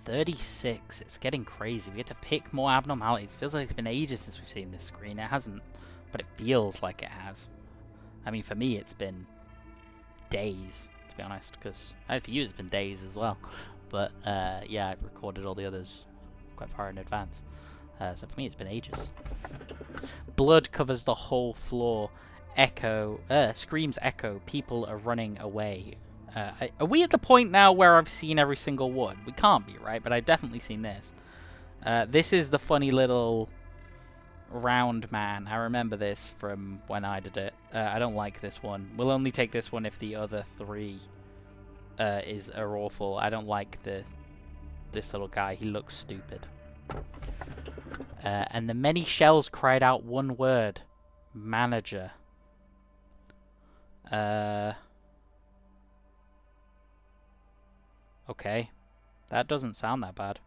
36. It's getting crazy. We get to pick more abnormalities. Feels like it's been ages since we've seen this screen. It hasn't, but it feels like it has. I mean, for me, it's been days, to be honest, because for you, it's been days as well. But yeah, I've recorded all the others quite far in advance. So for me, it's been ages. Blood covers the whole floor. Screams echo. People are running away. Are we at the point now where I've seen every single one? We can't be, right? But I've definitely seen this. This is the funny little round man. I remember this from when I did it. I don't like this one. We'll only take this one if the other three are awful. I don't like this little guy. He looks stupid. And the many shells cried out one word. Manager. Okay. That doesn't sound that bad.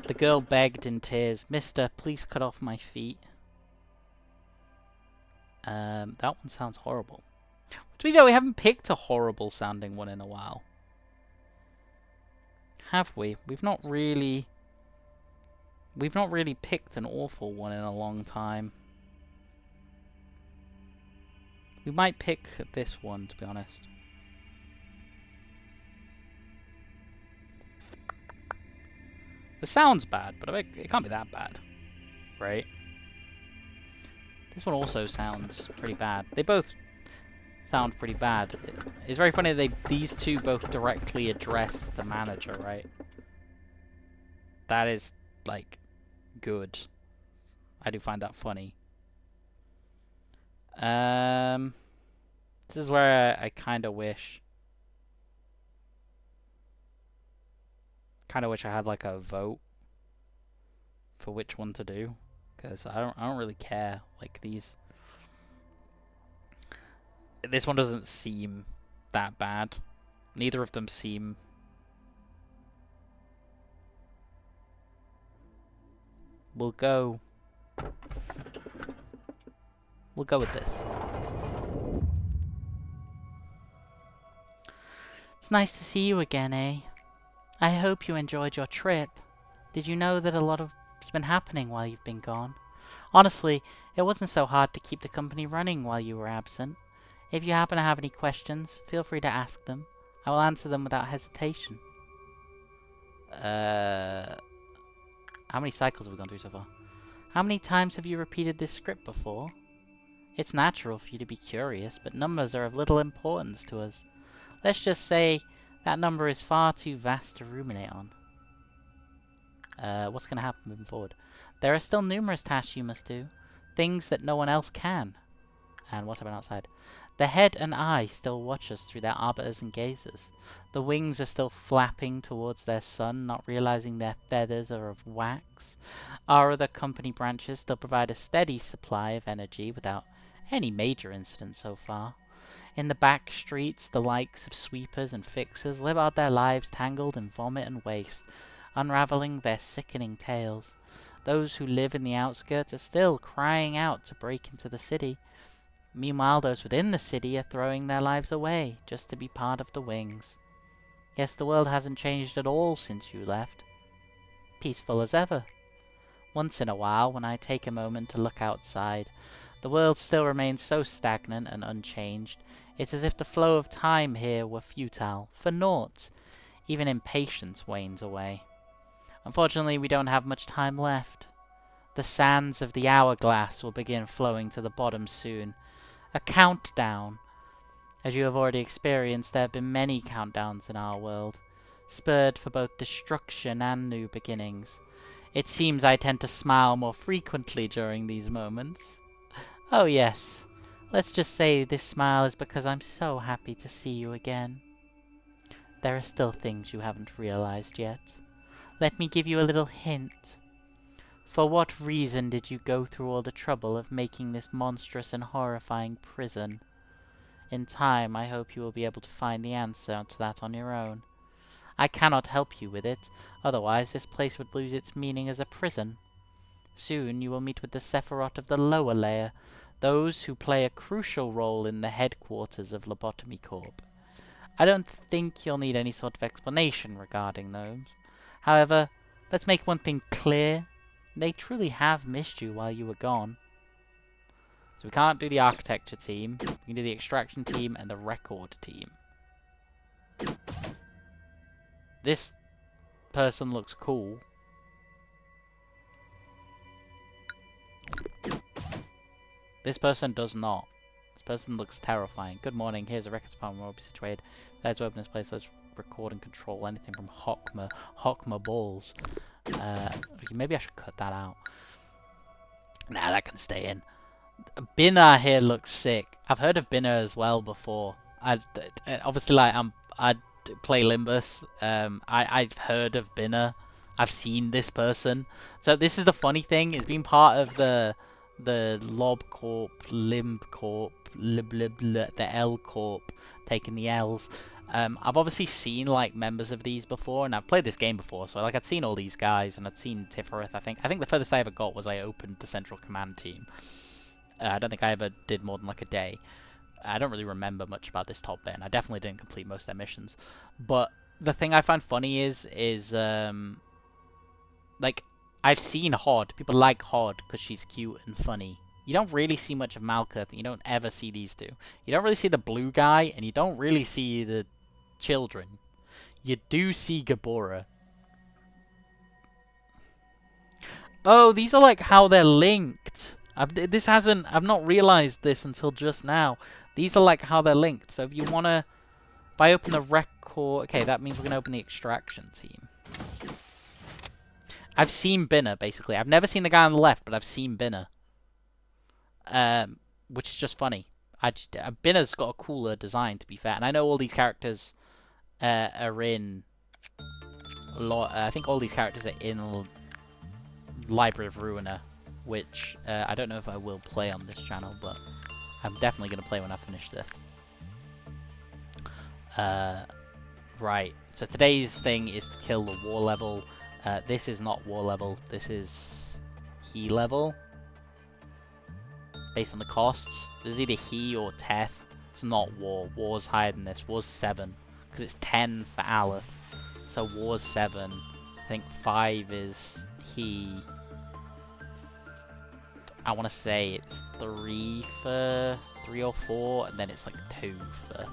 The girl begged in tears, "Mister, please cut off my feet." That one sounds horrible. To be fair, we haven't picked a horrible sounding one in a while. Have we? We've not really picked an awful one in a long time. We might pick this one, to be honest. The sound's bad, but it can't be that bad, right? This one also sounds pretty bad. They both sound pretty bad. It's very funny that these two both directly address the manager, right? That is, like, good. I do find that funny. This is where I kind of wish I had like a vote for which one to do, because I don't really care. Like this one doesn't seem that bad. Neither of them seem. We'll go with this. It's nice to see you again, eh? I hope you enjoyed your trip. Did you know that a lot has been happening while you've been gone? Honestly, it wasn't so hard to keep the company running while you were absent. If you happen to have any questions, feel free to ask them. I will answer them without hesitation. How many cycles have we gone through so far? How many times have you repeated this script before? It's natural for you to be curious, but numbers are of little importance to us. Let's just say that number is far too vast to ruminate on. What's going to happen moving forward? There are still numerous tasks you must do. Things that no one else can. And what's happening outside? The head and eye still watch us through their arbiters and gazers. The wings are still flapping towards their sun, not realizing their feathers are of wax. Our other company branches still provide a steady supply of energy without any major incident so far. In the back streets, the likes of sweepers and fixers live out their lives tangled in vomit and waste, unraveling their sickening tales. Those who live in the outskirts are still crying out to break into the city. Meanwhile, those within the city are throwing their lives away just to be part of the wings. Yes, the world hasn't changed at all since you left. Peaceful as ever. Once in a while, when I take a moment to look outside, the world still remains so stagnant and unchanged. It's as if the flow of time here were futile, for naught. Even impatience wanes away. Unfortunately, we don't have much time left. The sands of the hourglass will begin flowing to the bottom soon. A countdown. As you have already experienced, there have been many countdowns in our world, spurred for both destruction and new beginnings. It seems I tend to smile more frequently during these moments. Oh yes, let's just say this smile is because I'm so happy to see you again. There are still things you haven't realized yet. Let me give you a little hint. For what reason did you go through all the trouble of making this monstrous and horrifying prison? In time, I hope you will be able to find the answer to that on your own. I cannot help you with it, otherwise this place would lose its meaning as a prison. Soon you will meet with the Sephiroth of the lower layer, those who play a crucial role in the headquarters of Lobotomy Corp. I don't think you'll need any sort of explanation regarding those. However, let's make one thing clear. They truly have missed you while you were gone. So we can't do the architecture team. We can do the extraction team and the record team. This person looks cool. This person does not. This person looks terrifying. Good morning, here's a records department where we'll be situated. Let's open this place, let's record and control anything from Hockma balls. Maybe I should cut that out. Nah, that can stay in. Binner here looks sick. I've heard of Binner as well before. Obviously, like, I play Limbus. I've heard of Binner. I've seen this person. So this is the funny thing. It's been part of the Lob Corp, Limb Corp, the L Corp, taking the L's. I've obviously seen like members of these before, and I've played this game before, so like I'd seen all these guys, and I'd seen Tifereth. I think the furthest I ever got was I opened the Central Command team. I don't think I ever did more than like a day. I don't really remember much about this top bit, and I definitely didn't complete most of their missions. But the thing I find funny is like, I've seen Hod. People like Hod because she's cute and funny. You don't really see much of Malkuth, and you don't ever see these two. You don't really see the blue guy, and you don't really see the children. You do see Gabora. Oh, these are like how they're linked. I've not realized this until just now. These are like how they're linked. So if you wanna, if I open the record, okay, that means we're gonna open the extraction team. I've seen Binner, basically. I've never seen the guy on the left, but I've seen Binner. Which is just funny. Binner's got a cooler design, to be fair. And I know all these characters are in... I think all these characters are in Library of Ruiner, which I don't know if I will play on this channel, but I'm definitely going to play when I finish this. Right. So today's thing is to kill the war level. This is not war level, this is he level. Based on the costs. This is either he or Teth. It's not war. War's higher than this. War's 7. Because it's 10 for Aleph. So war's 7. I think 5 is he. I want to say it's 3 or 4. And then it's like 2 for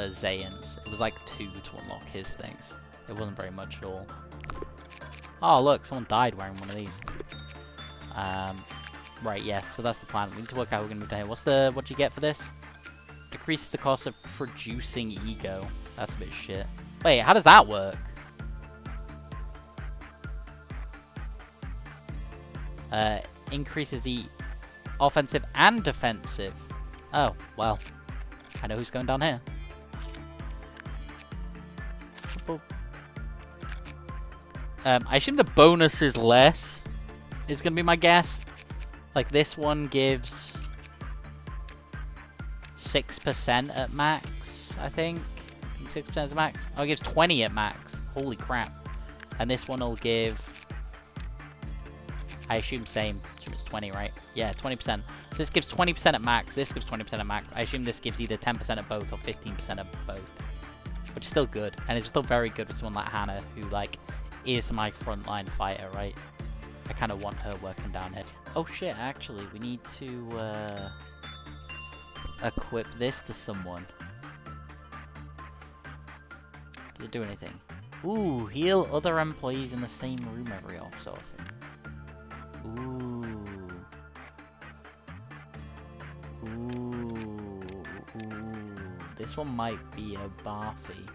Zayans. It was like 2 to unlock his things. It wasn't very much at all. Oh look, someone died wearing one of these. Right, yeah, so that's the plan. We need to work out how we're gonna move down here. What do you get for this? Decreases the cost of producing ego. That's a bit shit. Wait, how does that work? Increases the offensive and defensive. Oh, well. I know who's going down here. I assume the bonus is less, is going to be my guess. Like this one gives 6% at max, I think. 6% at max. Oh, it gives 20 at max. Holy crap. And this one will give... I assume same. I assume it's 20, right? Yeah, 20%. So this gives 20% at max. This gives 20% at max. I assume this gives either 10% at both or 15% at both. Which is still good. And it's still very good with someone like Hannah, who, like, is my frontline fighter, right? I kind of want her working down here. Oh shit, actually, we need to equip this to someone. Does it do anything? Ooh, heal other employees in the same room every so often. Ooh. This one might be a Barfy.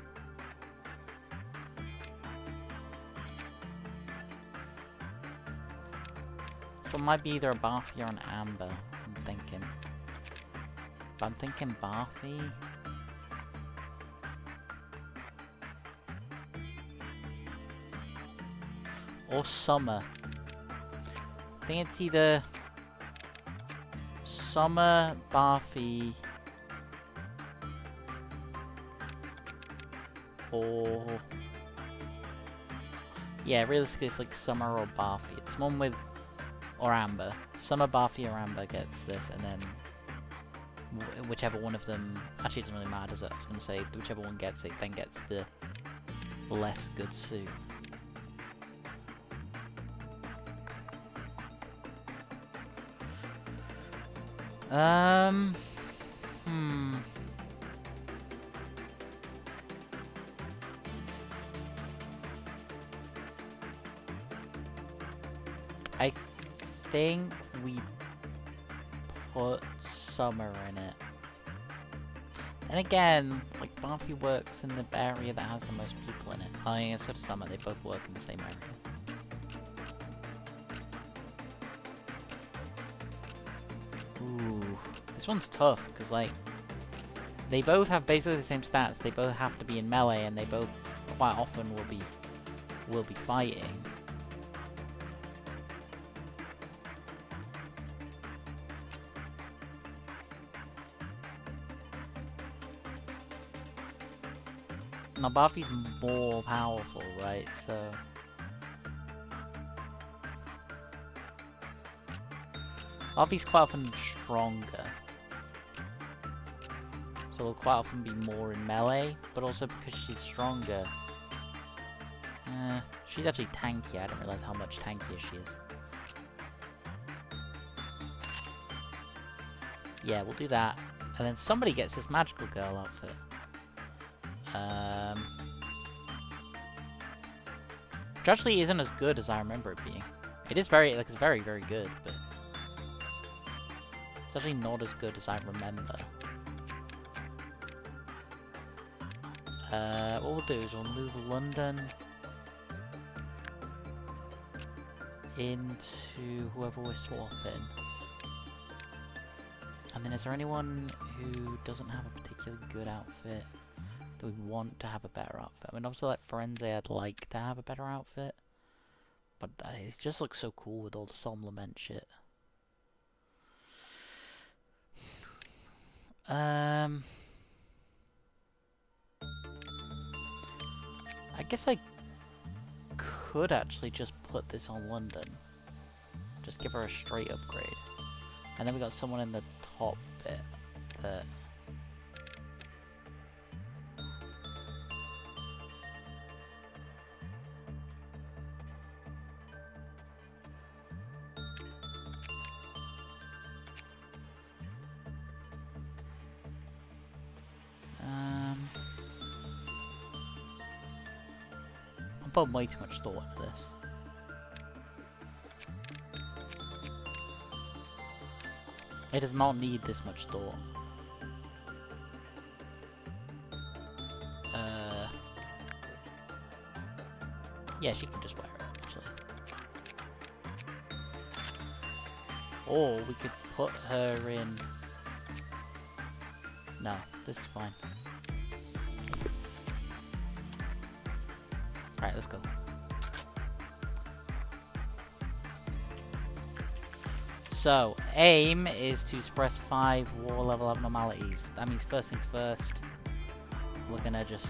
So it might be either a Barfy or an Amber, I'm thinking. But I'm thinking Barfy. Or Summer. I think it's either Summer, Barfy, or... Yeah, realistically it's like Summer or Barfy. It's one with... Or Amber. Summer, Barfy, or Amber gets this, and then whichever one of them... Actually, it doesn't really matter, does it? I was going to say, whichever one gets it, then gets the less good suit. I think we put Summer in it. And again, like, Buffy works in the area that has the most people in it. I think it's sort of Summer, they both work in the same area. Ooh, this one's tough, because, like, they both have basically the same stats, they both have to be in melee, and they both quite often will be fighting. Now Buffy's more powerful, right? So Buffy's quite often stronger. So will quite often be more in melee, but also because she's stronger. She's actually tanky, I didn't realise how much tankier she is. Yeah, we'll do that. And then somebody gets this magical girl outfit. Which actually isn't as good as I remember it being. It is very, like, it's very, very good, but it's actually not as good as I remember. What we'll do is we'll move London into whoever we're swapping. And then is there anyone who doesn't have a particularly good outfit that we want to have a better outfit? I mean, obviously, like, Forense, I'd like to have a better outfit. But it just looks so cool with all the Solemn Lament shit. I guess I could actually just put this on London. Just give her a straight upgrade. And then we got someone in the top bit that... I'm putting way too much thought into this. It does not need this much thought. Yeah, she can just wear it, actually. Or we could put her in... No, this is fine. Alright, let's go. So, aim is to suppress 5 war level abnormalities. That means first things first, we're gonna just...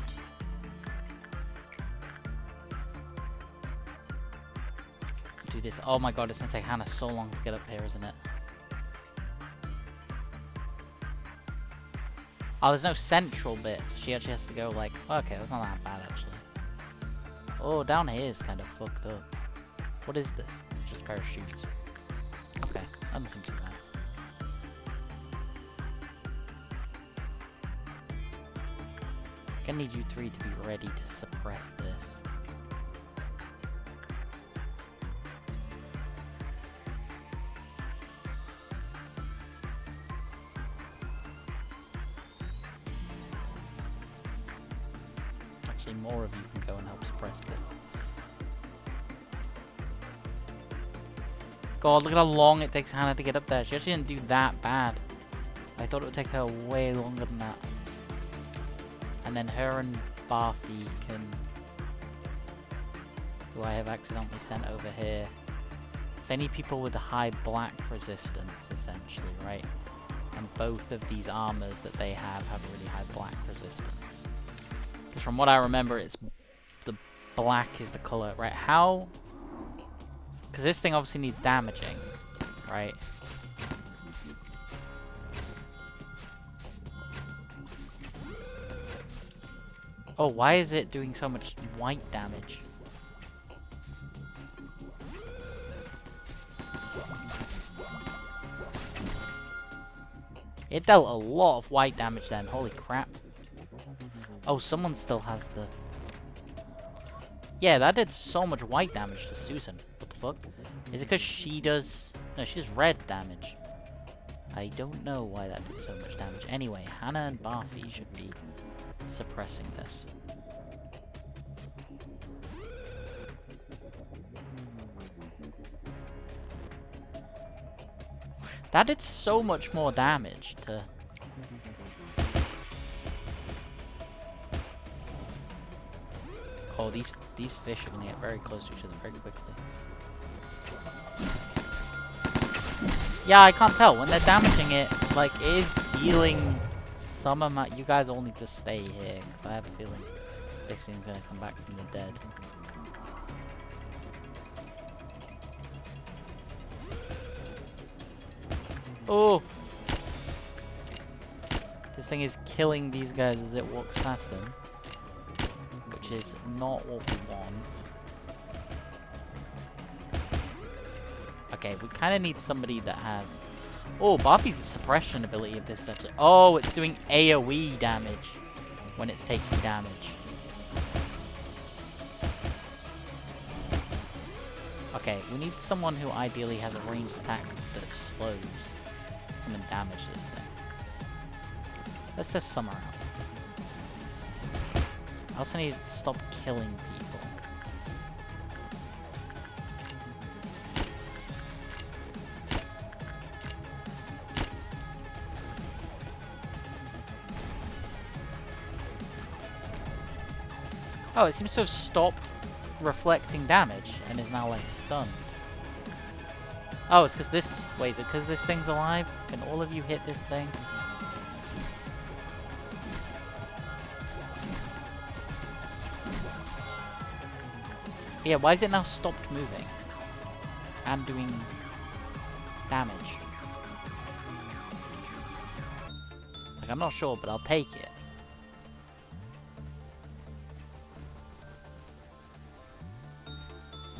do this. Oh my god, it's gonna take Hannah so long to get up here, isn't it? Oh, there's no central bit, so she actually has to go like... Okay, that's not that bad, actually. Oh, down here is kind of fucked up. What is this? It's just a pair of shoes. Okay, that doesn't seem too bad. I'm gonna need you 3 to be ready to suppress this. Actually, more of you can go and help suppress this. God, look at how long it takes Hannah to get up there. She actually didn't do that bad. I thought it would take her way longer than that. And then her and Barfi can... who I have accidentally sent over here. So I need people with a high black resistance, essentially, right? And both of these armors that they have a really high black resistance. Because from what I remember, it's... the black is the color, right? How... because this thing obviously needs damaging, right? Oh, why is it doing so much white damage? It dealt a lot of white damage then, holy crap. Oh, someone still has the... Yeah, that did so much white damage to Susan. What the fuck? Is it because she does... No, she does red damage. I don't know why that did so much damage. Anyway, Hannah and Barfi should be suppressing this. That did so much more damage to... Oh, these fish are gonna get very close to each other very quickly. Yeah, I can't tell. When they're damaging it, like, it is dealing some amount... You guys all need to stay here, because I have a feeling this thing's gonna come back from the dead. Oh! This thing is killing these guys as it walks past them. Which is not what we want. Okay, we kind of need somebody that has... Oh, Barfi's suppression ability of this actually. Oh, it's doing AoE damage when it's taking damage. Okay, we need someone who ideally has a ranged attack that slows come and damage this thing. Let's test Summer out. I also need to stop killing people. Oh, it seems to have stopped reflecting damage and is now like stunned. Oh, it's because this... Wait, is it because this thing's alive? Can all of you hit this thing? Yeah, why is it now stopped moving? And doing damage? Like, I'm not sure, but I'll take it.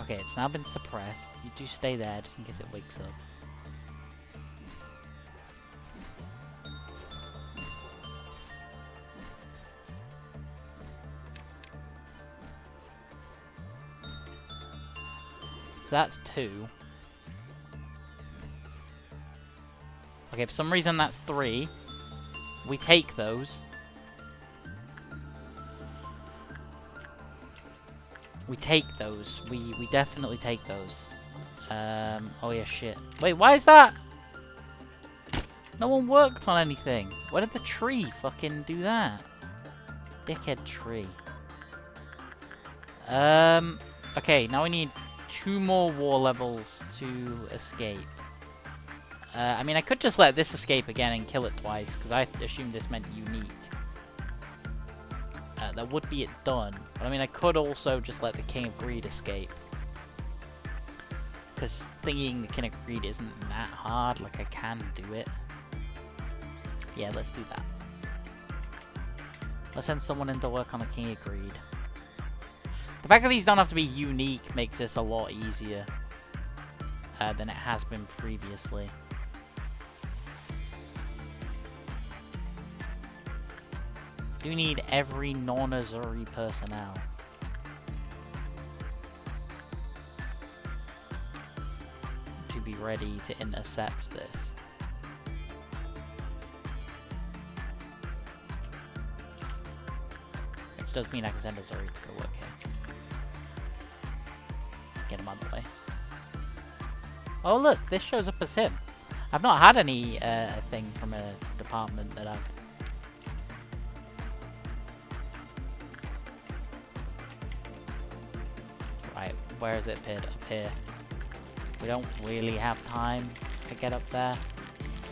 Okay, it's now been suppressed. You do stay there just in case it wakes up. So that's 2. Okay, for some reason that's 3. We take those. We take those. We definitely take those. Oh yeah, shit. Wait, why is that? No one worked on anything. Why did the tree fucking do that? Dickhead tree. Okay, now we need 2 more war levels to escape. I mean, I could just let this escape again and kill it twice, because I assumed this meant unique. That would be it done. But I mean, I could also just let the King of Greed escape. Because thinking the King of Greed isn't that hard, like I can do it. Yeah, let's do that. Let's send someone in to work on the King of Greed. The fact that these don't have to be unique makes this a lot easier than it has been previously. Do need every non-Azuri personnel. To be ready to intercept this. Which does mean I can send Azuri to go work here. Get him out of the way. Oh look, this shows up as him. I've not had any thing from a department that I've... Right, where is it appeared? Up here. We don't really have time to get up there,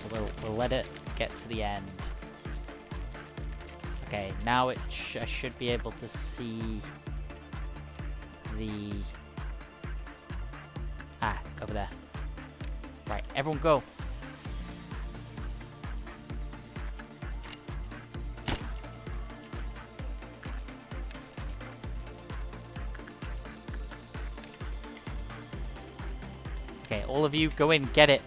so we'll let it get to the end. Okay, now I should be able to see the... Ah, over there. Right, everyone go. Okay, all of you, go in, get it.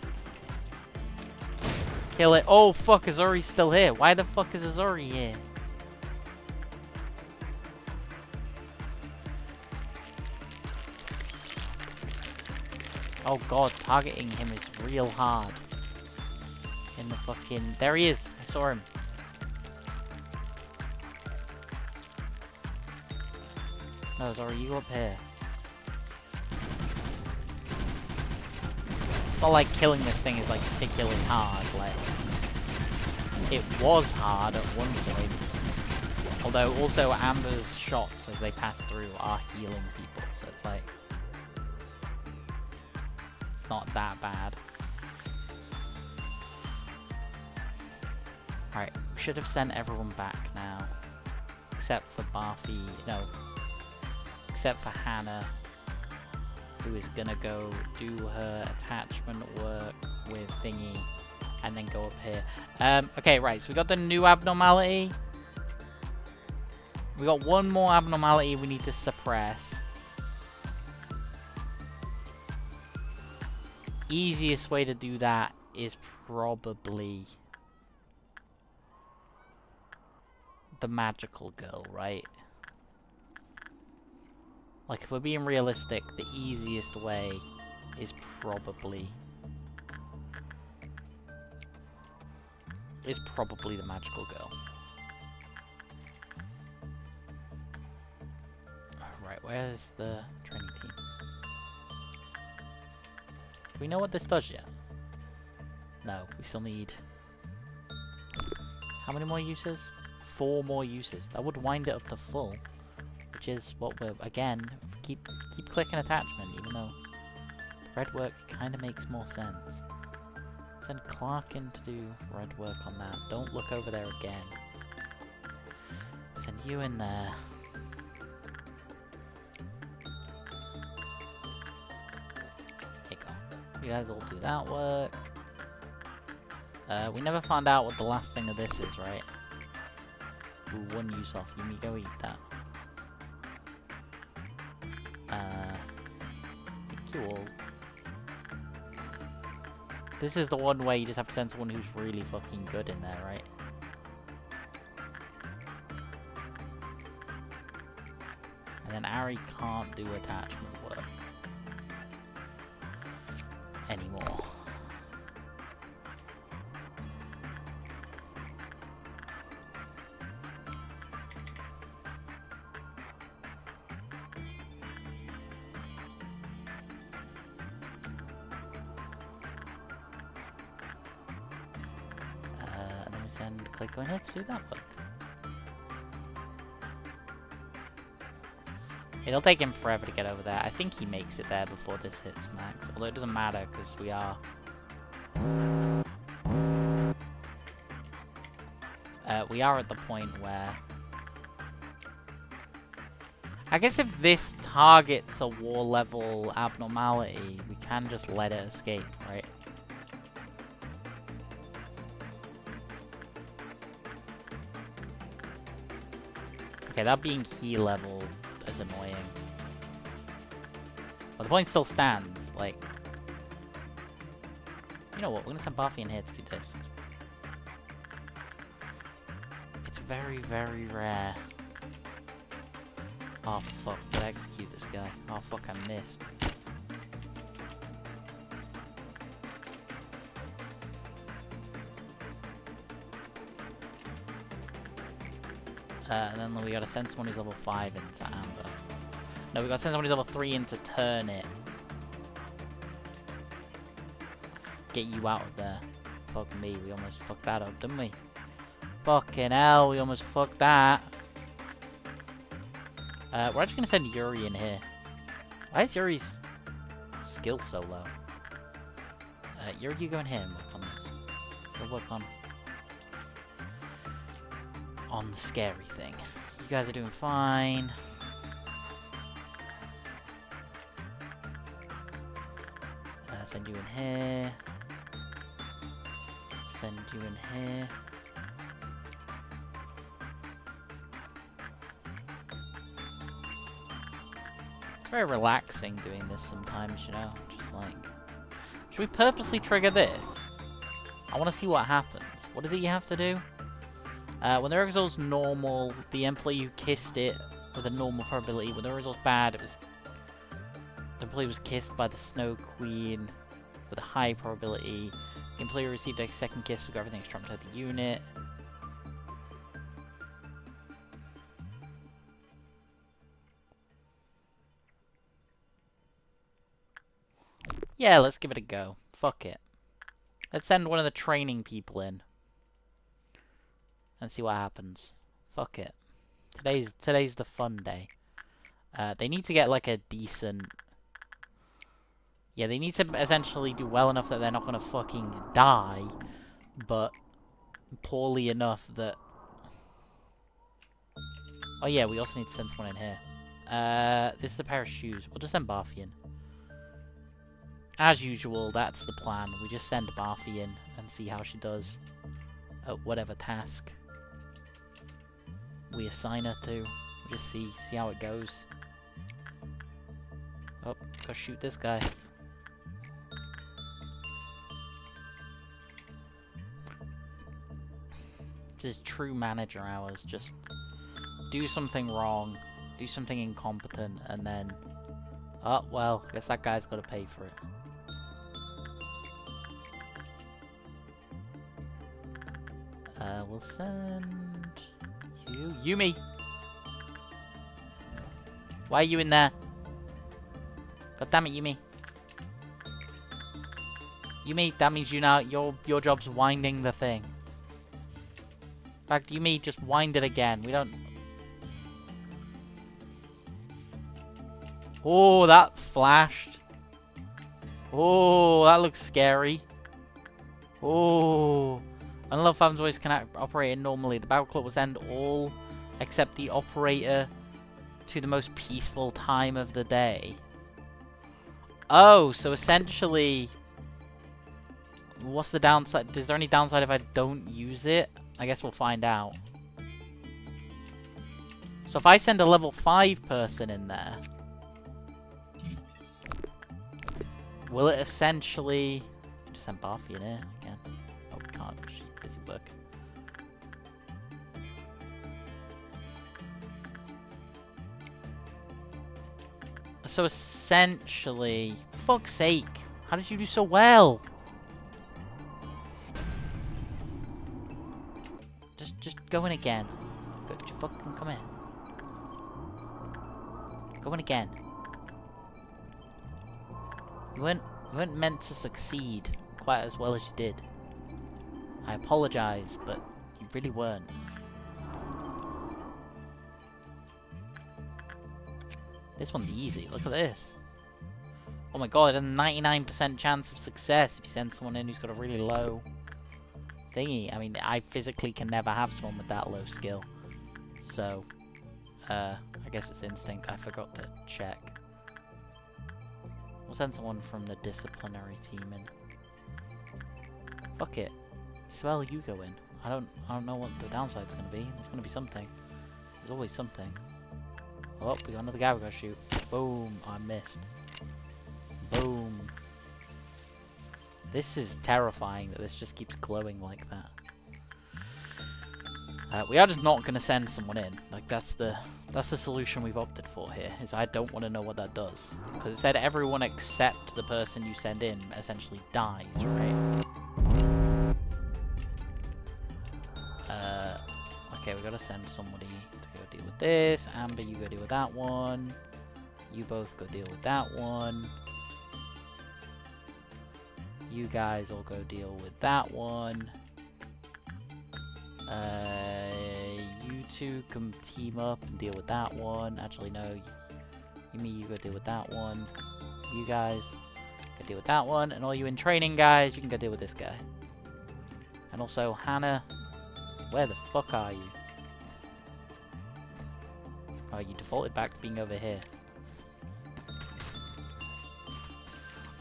Kill it. Oh, fuck, Azuri's still here. Why the fuck is Azuri here? Oh god, targeting him is real hard. In the fucking... There he is. I saw him. No, Azuri, you up here. It's not like killing this thing is like particularly hard, like it was hard at one point. Although also Amber's shots as they pass through are healing people, so it's like it's not that bad. Alright, we should have sent everyone back now. Except for Barfi, no. Except for Hannah, who is gonna go do her attachment work with Thingy, and then go up here. Okay, right, so we got the new abnormality. We got one more abnormality we need to suppress. Easiest way to do that is probably the magical girl, right? Like, if we're being realistic, the easiest way is probably the magical girl. Right, where's the training team? Do we know what this does yet? No, we still need... How many more uses? 4 more uses. That would wind it up to full. Which is what we're, again, keep clicking attachment, even though red work kind of makes more sense. Send Clark in to do red work on that. Don't look over there again. Send you in there. There you go. You guys all do that work. We never found out what the last thing of this is, right? Ooh, 1 use off. You may go eat that. Cool. This is the one way you just have to send someone who's really fucking good in there, right? And then Ari can't do attachment work anymore. Click on here to do that work. It'll take him forever to get over there. I think he makes it there before this hits max. Although it doesn't matter because we are... we are at the point where... I guess if this targets a war level abnormality, we can just let it escape, right? Okay, that being key level is annoying. But the point still stands, like... You know what, we're gonna send Buffy in here to do this. It's very, very rare. Oh fuck, did I execute this guy? Oh fuck, I missed. And then we gotta send someone who's level 5 into Amber. No, we gotta send someone who's level 3 into Turn It. Get you out of there. Fuck me, we almost fucked that up, didn't we? Fucking hell, we almost fucked that. We're actually gonna send Yuri in here. Why is Yuri's skill so low? Yuri, you go in here and work on this. We'll work on the scary thing. You guys are doing fine. Send you in here. Send you in here. It's very relaxing doing this sometimes, you know? Just like... Should we purposely trigger this? I want to see what happens. What is it you have to do? When the result's normal, the employee who kissed it with a normal probability. When the result's bad, it was... The employee was kissed by the Snow Queen with a high probability. The employee received a second kiss for everything trapped inside the unit. Yeah, let's give it a go. Fuck it. Let's send one of the training people in. And see what happens. Fuck it. Today's the fun day. They need to get like a decent... Yeah, they need to essentially do well enough that they're not gonna fucking die. But poorly enough that... Oh yeah, we also need to send someone in here. This is a pair of shoes. We'll just send Barfi in. As usual, that's the plan. We just send Barfi in and see how she does at whatever task we assign her to. We'll just see how it goes. Oh, go shoot this guy. This is true manager hours. Just do something wrong, do something incompetent, and then... Oh, well, I guess that guy's got to pay for it. We'll send you, Yumi. Why are you in there? God damn it, Yumi. Yumi, that means you now your job's winding the thing. In fact, Yumi, just wind it again. We don't. Oh, that flashed. Oh, that looks scary. Oh. Unlock farms always can operate normally. The battle clock will send all except the operator to the most peaceful time of the day. Oh, so essentially, what's the downside? Is there any downside if I don't use it? I guess we'll find out. So if I send a level 5 person in there, will it essentially... Just send Barfi in here again. Oh, we can't. She's busy working. So essentially... Fuck's sake. How did you do so well? Just go in again. Go, fucking come in. Go in again. You weren't meant to succeed quite as well as you did. I apologize, but you really weren't. This one's easy. Look at this. Oh my god, a 99% chance of success if you send someone in who's got a really low thingy. I mean, I physically can never have someone with that low skill. So, I guess it's instinct. I forgot to check. We'll send someone from the disciplinary team in. Fuck it. Isabel, you go in. I don't know what the downside's gonna be. There's gonna be something. There's always something. Oh, we got another guy we gotta shoot. Boom. Oh, I missed. Boom. This is terrifying that this just keeps glowing like that. We are just not gonna send someone in. Like that's the solution we've opted for here. Is I don't want to know what that does because it said everyone except the person you send in essentially dies, right? Okay, we gotta send somebody to go deal with this. Amber, you go deal with that one. You both go deal with that one. You guys all go deal with that one. You two can team up and deal with that one. Actually, no. You go deal with that one. You guys go deal with that one. And all you in training guys, you can go deal with this guy. And also, Hannah, where the fuck are you? Oh, you defaulted back to being over here.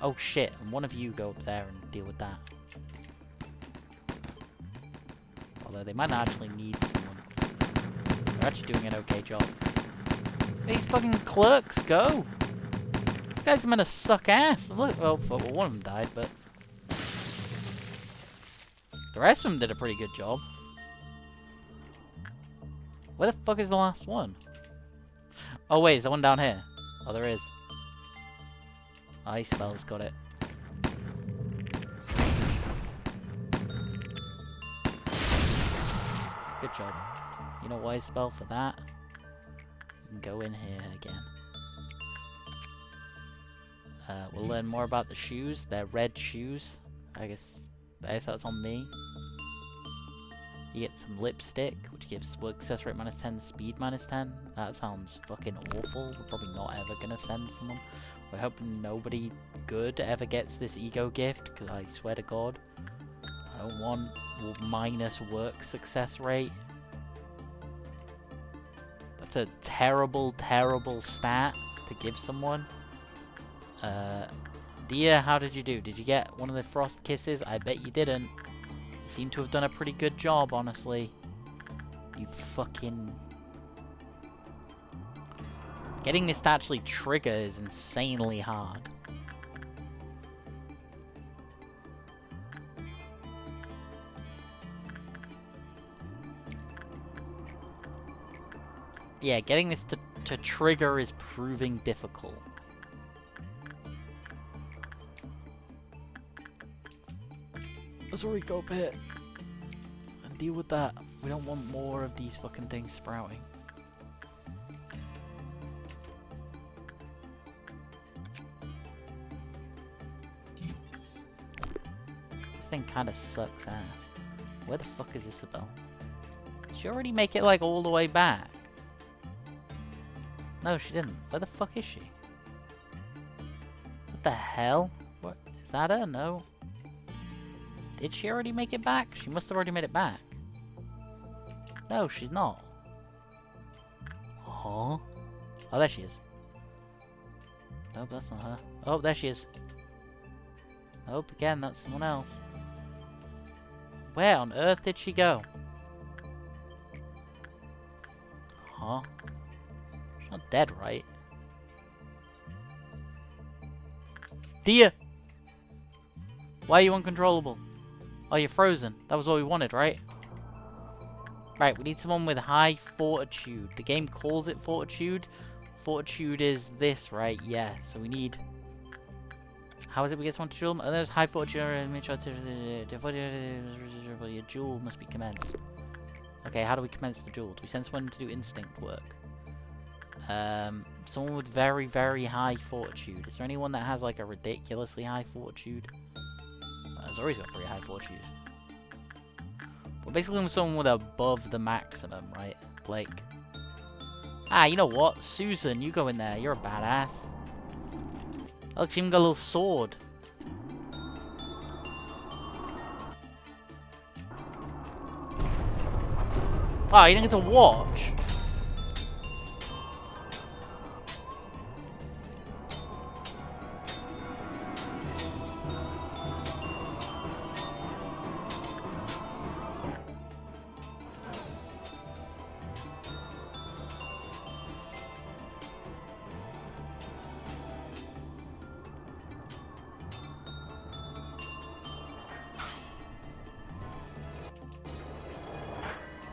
Oh shit, and one of you go up there and deal with that. Although they might not actually need someone. They're actually doing an okay job. These fucking clerks, go! These guys are meant to suck ass. Look, well, one of them died, but The rest of them did a pretty good job. Where the fuck is the last one? Oh wait, is there one down here? Oh, there is. Ice spell's got it. Good job. You know why spell for that? You can go in here again. We'll learn more about the shoes. They're red shoes. I guess that's on me. You get some lipstick, which gives work success rate -10, speed -10. That sounds fucking awful. We're probably not ever gonna send someone. We're hoping nobody good ever gets this ego gift, because I swear to God, I don't want minus work success rate. That's a terrible, terrible stat to give someone. Dia, how did you do? Did you get one of the frost kisses? I bet you didn't. You seem to have done a pretty good job, honestly. You fucking... Getting this to actually trigger is insanely hard. Yeah, getting this to trigger is proving difficult. Let's already go up here and deal with that. We don't want more of these fucking things sprouting. This thing kind of sucks ass. Where the fuck is Isabel? Did she already make it like all the way back? No, she didn't. Where the fuck is she? What the hell? What? Is that her? No. Did she already make it back? She must have already made it back. No, she's not. Huh? Oh, there she is. Nope, that's not her. Oh, there she is. Nope, again, that's someone else. Where on earth did she go? Huh? She's not dead, right? Dia! Why are you uncontrollable? Oh, you're frozen. That was what we wanted, right? Right, we need someone with high fortitude. The game calls it fortitude. Fortitude is this, right? Yeah, so we need... How is it we get someone to duel? Oh, there's high fortitude. Your duel must be commenced. Okay, how do we commence the duel? Do we send someone to do instinct work? Someone with very, very high fortitude. Is there anyone that has like a ridiculously high fortitude? Zori's got pretty high fortitude. We're basically someone with above the maximum, right? Blake. Ah, you know what? Susan, you go in there. You're a badass. Look, she even got a little sword. Oh, you didn't get to watch.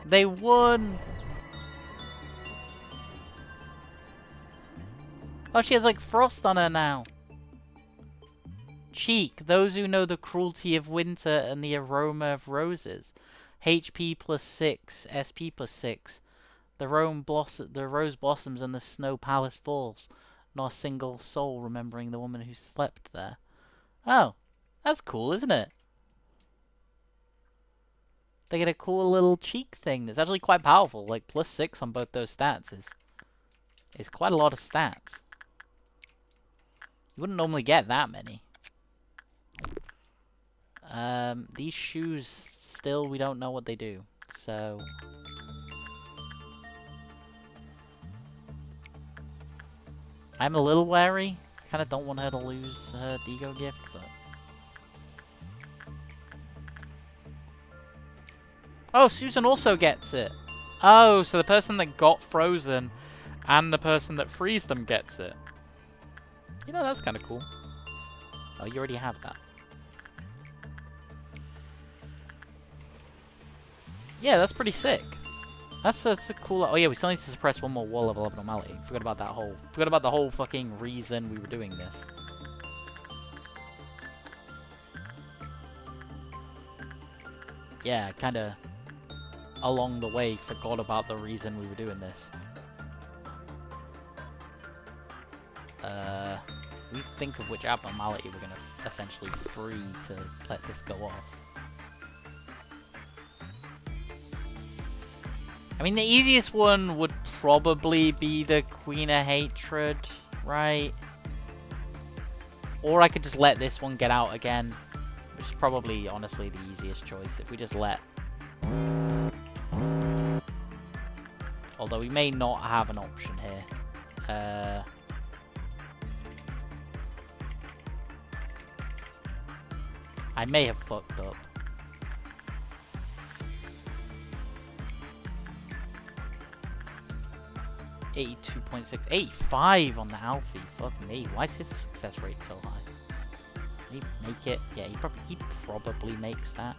They won! Oh, she has like frost on her now. Cheek, those who know the cruelty of winter and the aroma of roses. HP +6, SP +6. The rose blossoms and the snow palace falls. Not a single soul remembering the woman who slept there. Oh, that's cool, isn't it? They get a cool little cheek thing that's actually quite powerful. Like +6 on both those stats is quite a lot of stats. You wouldn't normally get that many. These shoes, still we don't know what they do. So I'm a little wary. I kind of don't want her to lose her ego gift, but... Oh, Susan also gets it. Oh, so the person that got frozen and the person that frees them gets it. You know, that's kind of cool. Oh, you already have that. Yeah, that's pretty sick. That's a cool... Oh yeah, we still need to suppress one more wall level abnormality. Forgot about that whole... Forgot about the whole fucking reason we were doing this. Yeah, kinda... Along the way, forgot about the reason we were doing this. We think of which abnormality we're gonna essentially free to let this go off. I mean, the easiest one would probably be the Queen of Hatred, right? Or I could just let this one get out again, which is probably, honestly, the easiest choice. If we just let... Although we may not have an option here. I may have fucked up. .6, 85 on the Alfie. Fuck me. Why is his success rate so high? Did he make it? Yeah, he probably makes that.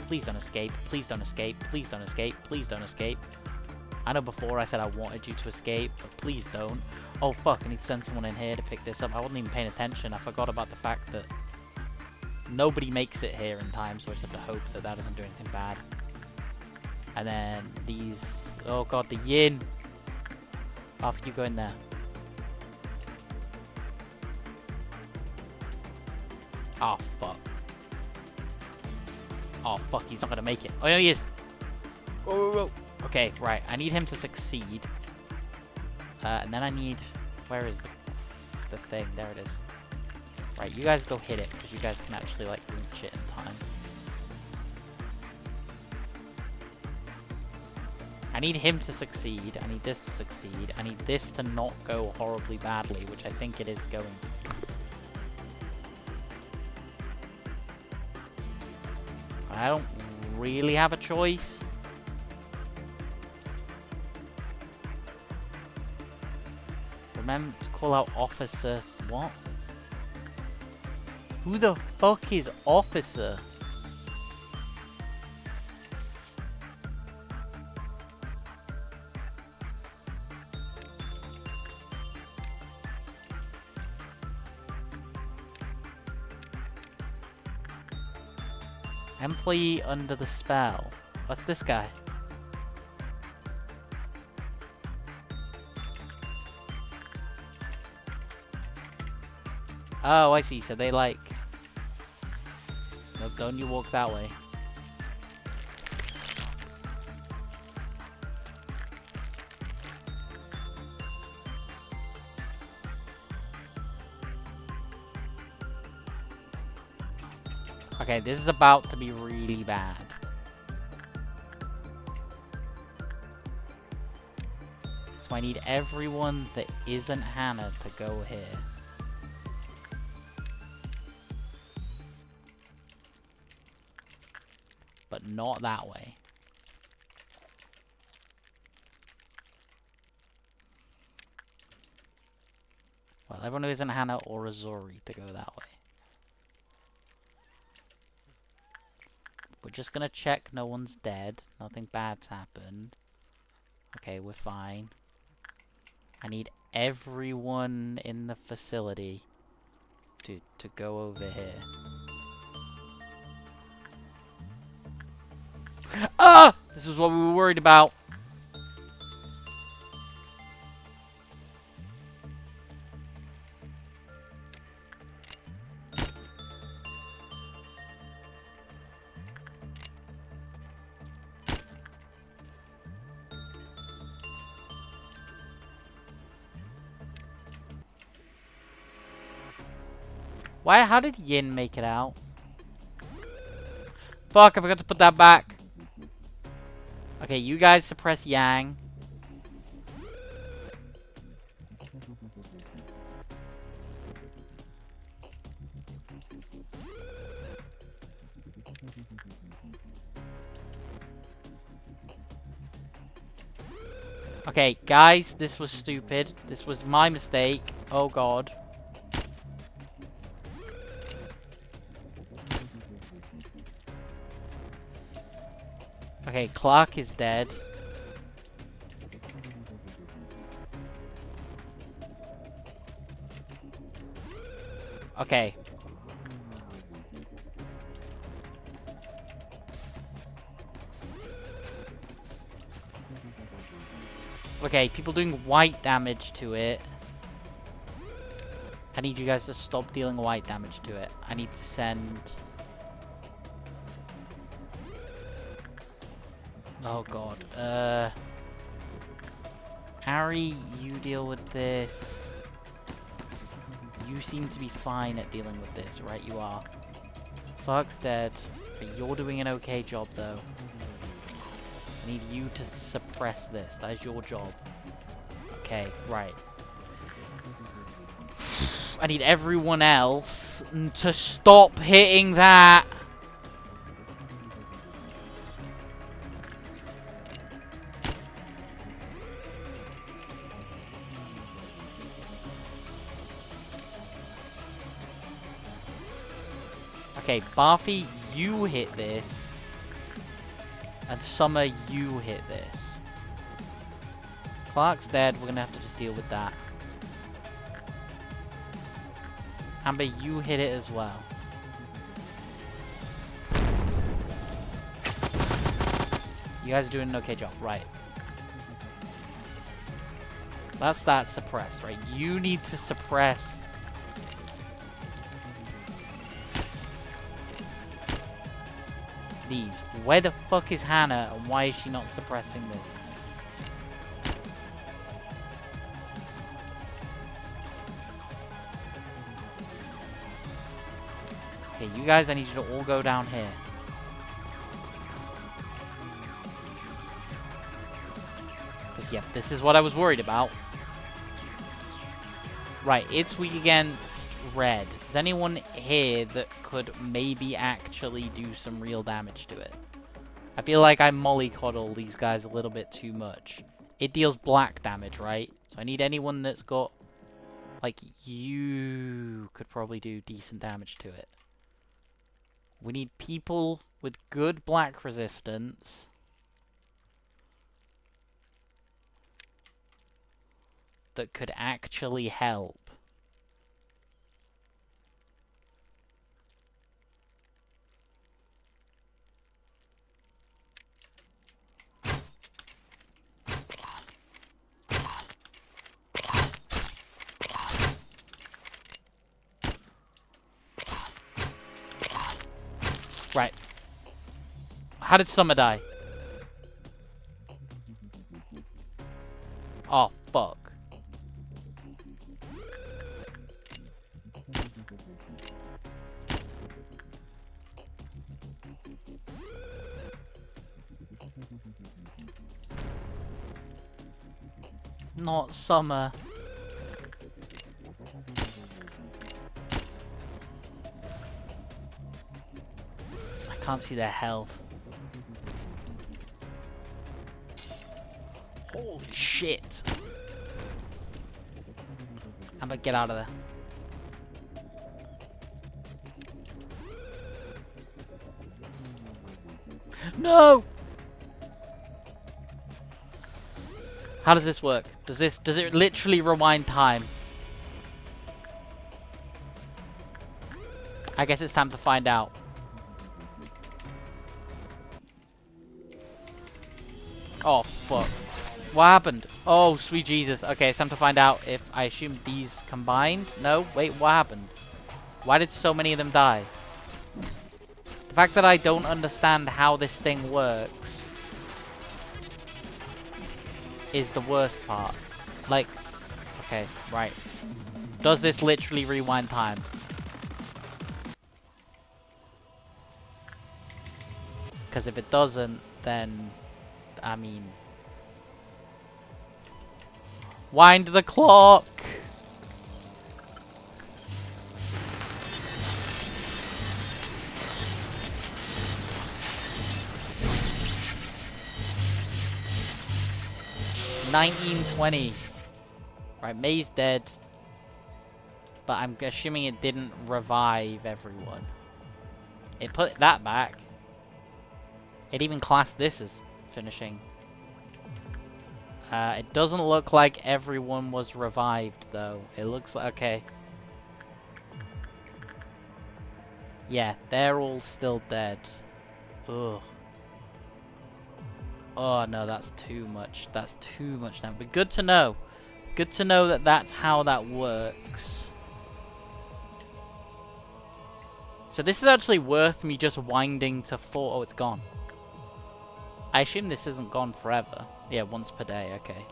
Please don't escape. Please don't escape. Please don't escape. Please don't escape. I know before I said I wanted you to escape, but please don't. Oh fuck, I need to send someone in here to pick this up. I wasn't even paying attention. I forgot about the fact that nobody makes it here in time, so I just have to hope that that doesn't do anything bad. And then these... Oh god, the yin! Off you go in there. Oh fuck. Oh fuck, he's not gonna make it. Oh no, he is! Whoa, whoa, whoa. Okay, right, I need him to succeed. And then I need... Where is the thing? There it is. Right, you guys go hit it, because you guys can actually, like, reach it in time. I need him to succeed. I need this to succeed. I need this to not go horribly badly, which I think it is going to. I don't really have a choice. Remember to call out Officer... What? Who the fuck is Officer? Employee under the spell. What's this guy? Oh, I see. So they like... Nope, don't you walk that way. Okay, this is about to be really bad. So I need everyone that isn't Hannah to go here. But not that way. Well, everyone who isn't Hannah or Azori to go that way. We're just gonna check no one's dead. Nothing bad's happened. Okay, we're fine. I need everyone in the facility to go over here. Ah! This is what we were worried about. Why? How did Yin make it out? Fuck, I forgot to put that back. Okay, you guys suppress Yang. Okay, guys, this was stupid. This was my mistake. Oh god. Okay, Clark is dead. Okay. Okay, people doing white damage to it. I need you guys to stop dealing white damage to it. I need to send... Oh god. Ari, you deal with this. You seem to be fine at dealing with this, right? You are. Clark's dead. But you're doing an okay job, though. I need you to suppress this. That is your job. Okay, right. I need everyone else to stop hitting that. Okay, Barfi, you hit this. And Summer, you hit this. Clark's dead. We're gonna have to just deal with that. Amber, you hit it as well. You guys are doing an okay job, right? That's that suppress, right? You need to suppress. These. Where the fuck is Hannah and why is she not suppressing this? Okay, you guys, I need you to all go down here. Because, yeah, this is what I was worried about. Right, it's weak against red. Is anyone here that could maybe actually do some real damage to it? I feel like I mollycoddle these guys a little bit too much. It deals black damage, right? So I need anyone that's got... Like, you could probably do decent damage to it. We need people with good black resistance. That could actually help. Right. How did Summer die? Oh, fuck. Not Summer. I can't see their health. Holy shit. I'm gonna get out of there. No! How does this work? Does it literally rewind time? I guess it's time to find out. Oh, fuck. What happened? Oh, sweet Jesus. Okay, it's time to find out if I assume these combined. No? Wait, what happened? Why did so many of them die? The fact that I don't understand how this thing works is the worst part. Like, okay, right. Does this literally rewind time? Because if it doesn't, then, I mean... Wind the clock! $19.20. Right, May's dead. But I'm assuming it didn't revive everyone. It put that back. It even classed this as finishing. It doesn't look like everyone was revived, though. It looks like... Okay. Yeah, they're all still dead. Ugh. Oh, no, that's too much. That's too much now. But good to know. Good to know that that's how that works. So this is actually worth me just winding to 4. Oh, it's gone. I assume this isn't gone forever. Yeah, once per day. Okay.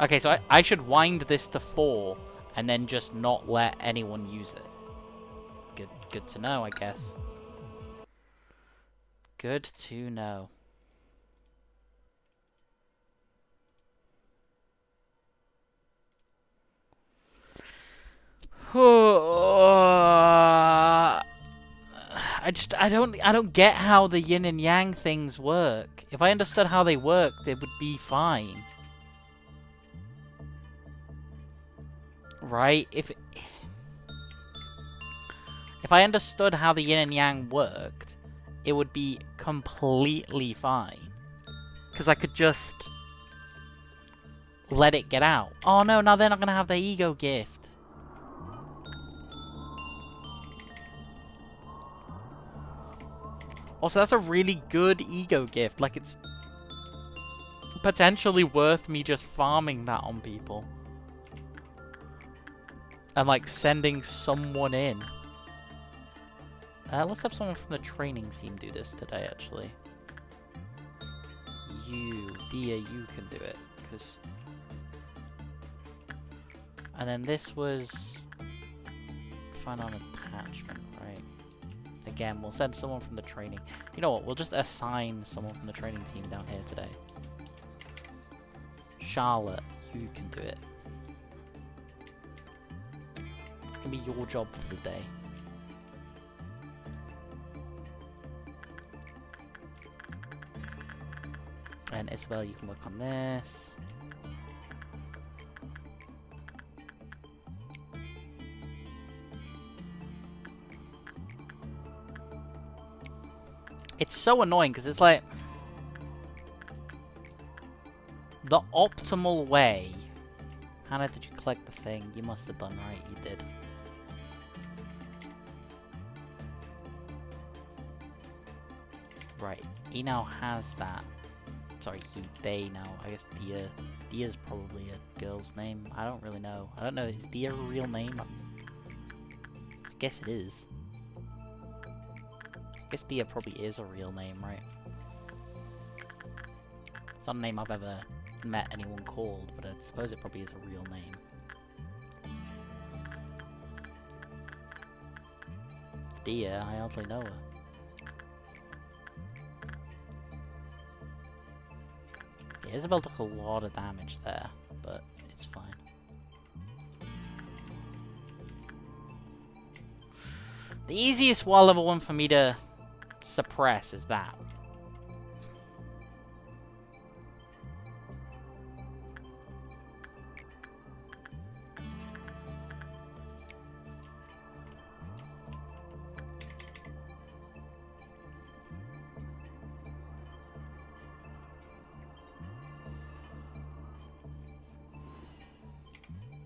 Okay, so I should wind this to 4 and then just not let anyone use it. Good to know, I guess. Good to know. I don't get how the yin and yang things work. If I understood how they worked, it would be fine. Right? If I understood how the yin and yang worked, it would be completely fine. Because I could just let it get out. Oh no, now they're not going to have the ego gift. Also, that's a really good ego gift. Like, it's potentially worth me just farming that on people. And, like, sending someone in. Let's have someone from the training team do this today, actually. Dia, you can do it. Cause... And then this was... Find on attachment, right? Again, we'll send someone from the training. You know what? We'll just assign someone from the training team down here today. Charlotte, you can do it. It's gonna be your job for the day. And Isabel, you can work on this. It's so annoying because it's like the optimal way. Hannah, did you collect the thing? You must have done right. You did. Right. He now has that. Sorry, they now. I guess Dia. Dia's probably a girl's name. I don't really know. I don't know. Is Dia a real name? I guess it is. I guess Dia probably is a real name, right? It's not a name I've ever met anyone called, but I suppose it probably is a real name. Dia, I hardly know her. Yeah, Isabel took a lot of damage there, but it's fine. The easiest wall level 1 for me to suppress is that.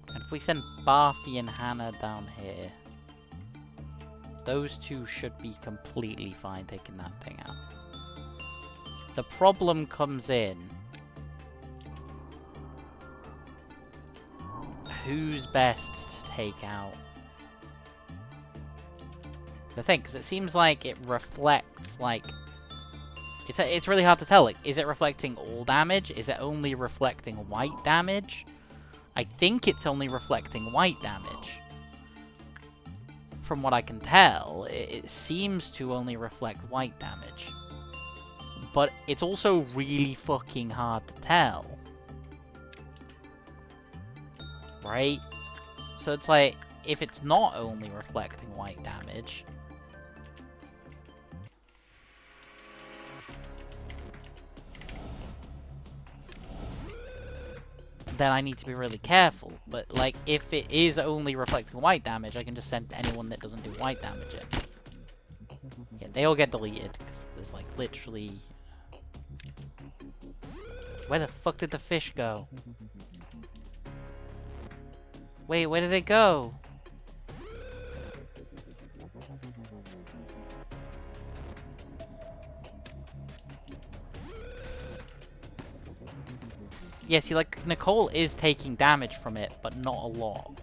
And if we send Barfi and Hannah down here, those two should be completely fine taking that thing out. The problem comes in... who's best to take out? The thing, because it seems like it reflects, like... It's really hard to tell. Like, is it reflecting all damage? Is it only reflecting white damage? I think it's only reflecting white damage. From what I can tell, it seems to only reflect white damage. But it's also really fucking hard to tell. Right? So it's like, if it's not only reflecting white damage... then I need to be really careful. But, like, if it is only reflecting white damage, I can just send anyone that doesn't do white damage in. Yeah, they all get deleted, because there's, like, literally... Where the fuck did the fish go? Wait, where did it go? Yeah, see, like, Nicole is taking damage from it, but not a lot.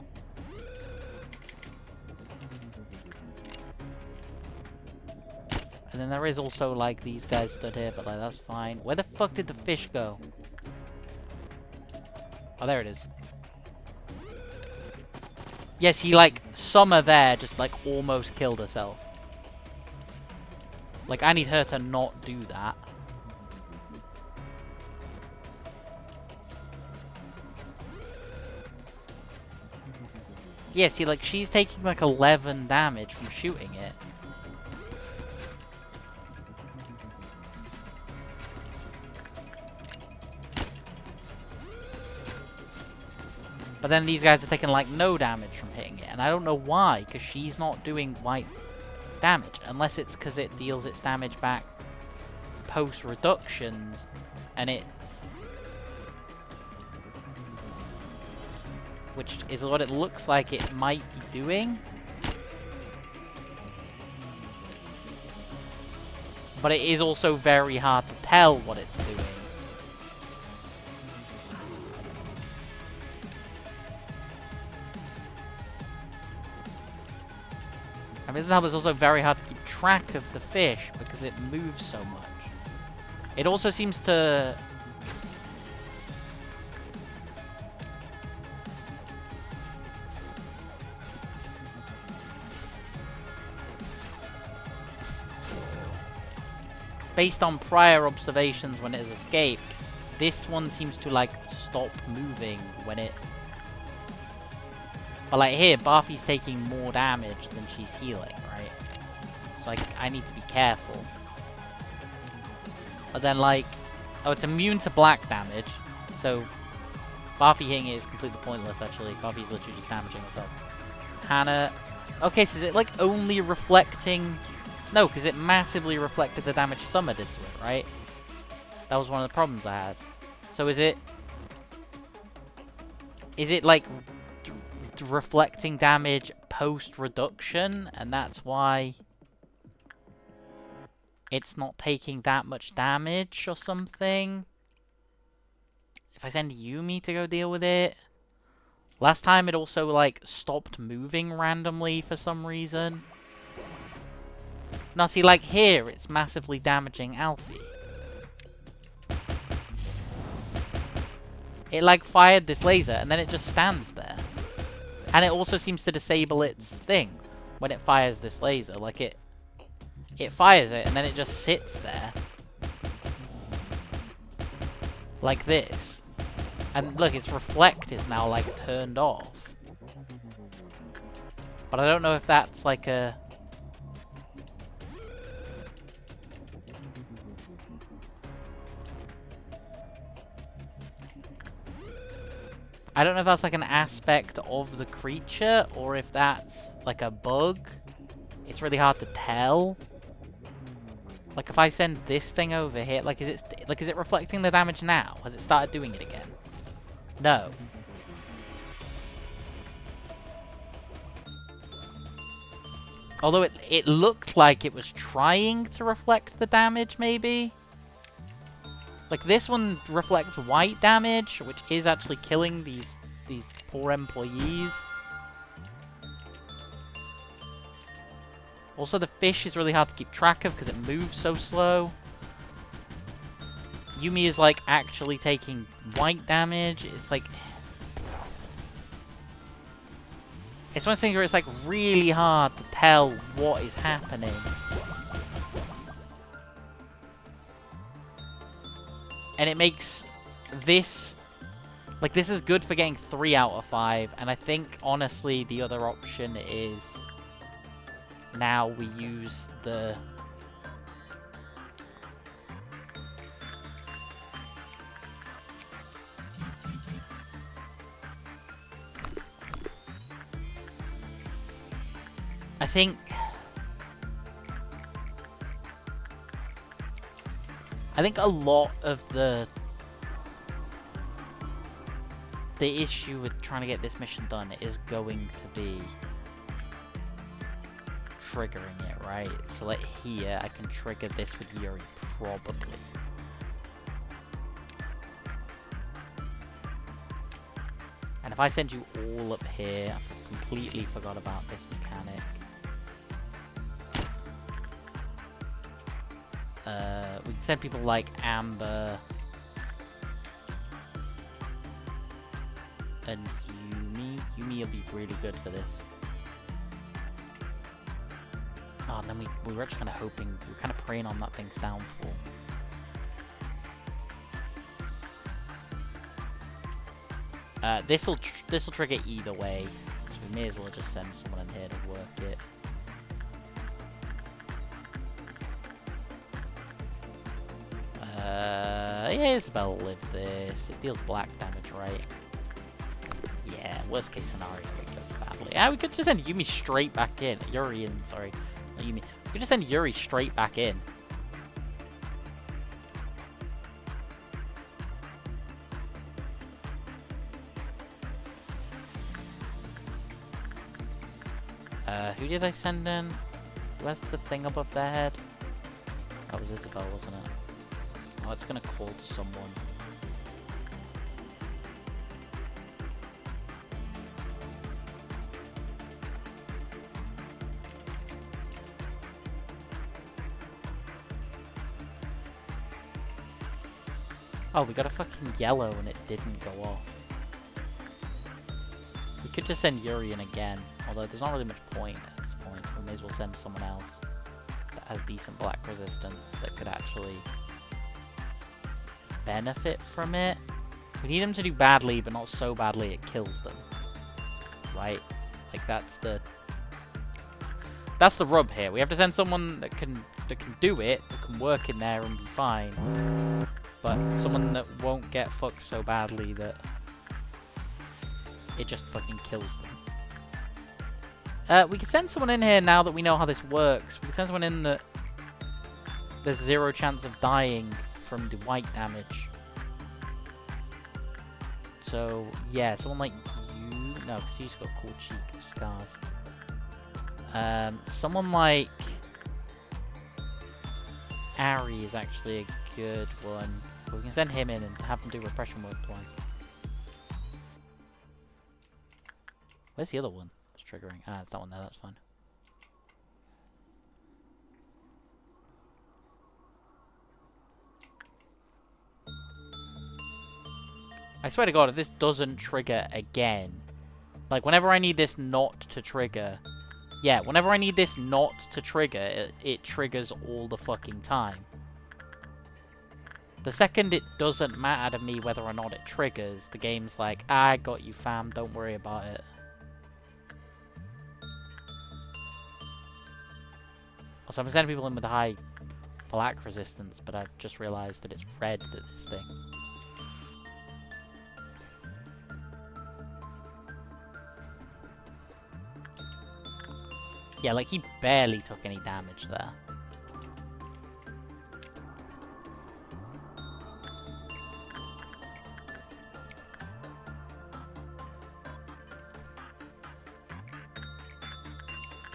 And then there is also, like, these guys stood here, but, like, that's fine. Where the fuck did the fish go? Oh, there it is. Yeah, see, like, Summer there just, like, almost killed herself. Like, I need her to not do that. Yeah, see, like, she's taking, like, 11 damage from shooting it. But then these guys are taking, like, no damage from hitting it. And I don't know why, because she's not doing white damage. Unless it's because it deals its damage back post-reductions. And it's... which is what it looks like it might be doing. But it is also very hard to tell what it's doing. I mean, it's also very hard to keep track of the fish because it moves so much. It also seems to... based on prior observations when it has escaped, this one seems to, like, stop moving when it... But, like, here, Buffy's taking more damage than she's healing, right? So, like, I need to be careful. But then, like... oh, it's immune to black damage. So, Buffy hitting it is completely pointless, actually. Buffy's literally just damaging herself. Hannah... okay, so is it, like, only reflecting... no, because it massively reflected the damage Summer did to it, right? That was one of the problems I had. So is it... is it, like... reflecting damage post-reduction, and that's why it's not taking that much damage or something? If I send Yumi to go deal with it... last time it also, like, stopped moving randomly for some reason. Now, see, like, here, it's massively damaging Alfie. It, like, fired this laser, and then it just stands there. And it also seems to disable its thing when it fires this laser. Like, it fires it, and then it just sits there. Like this. And look, its reflect is now, like, turned off. But I don't know if that's, like, a... I don't know if that's, like, an aspect of the creature, or if that's, like, a bug. It's really hard to tell. Like, if I send this thing over here, like, is it reflecting the damage now? Has it started doing it again? No. Although it looked like it was trying to reflect the damage, maybe? Like, this one reflects white damage, which is actually killing these poor employees. Also, the fish is really hard to keep track of because it moves so slow. Yumi is, like, actually taking white damage. It's, like... it's one thing where it's, like, really hard to tell what is happening. And it makes this... like, this is good for getting 3 out of 5. And I think, honestly, the other option is... now we use the... I think... I think a lot of the issue with trying to get this mission done is going to be triggering it, right? So like here, I can trigger this with Yuri, probably. And if I send you all up here, I completely forgot about this mechanic. We can send people like Amber and Yumi. Yumi will be really good for this. Oh, and then we were actually kind of hoping, we were kind of praying on that thing's downfall. This'll trigger either way, so we may as well just send someone in here to work it. Yeah, Isabel will live this. It deals black damage, right? Yeah, worst case scenario, it goes badly. Ah, we could just send Yumi straight back in. Yuri in, sorry. Not Yumi. We could just send Yuri straight back in. Who did I send in? Who has the thing above their head? That was Isabel, wasn't it? Oh, it's gonna call to someone. Oh, we got a fucking yellow and it didn't go off. We could just send Yuri in again, although there's not really much point at this point. We may as well send someone else that has decent black resistance that could actually benefit from it. We need them to do badly, but not so badly it kills them. Right? Like that's the rub here. We have to send someone that can do it, that can work in there and be fine. But someone that won't get fucked so badly that it just fucking kills them. We could send someone in here now that we know how this works. We could send someone in that there's 0 chance of dying from the white damage. So, yeah, someone like you. No, because he's got cool cheek scars. Someone like Ari is actually a good one. But we can send him in and have him do repression work twice. Where's the other one that's triggering? Ah, it's that one there, that's fine. I swear to God, if this doesn't trigger again, like whenever I need this not to trigger, yeah, whenever I need this not to trigger, it triggers all the fucking time. The second it doesn't matter to me whether or not it triggers, the game's like, I got you fam, don't worry about it. Also, I'm sending people in with high black resistance, but I've just realised that it's red that this thing. Yeah, like he barely took any damage there.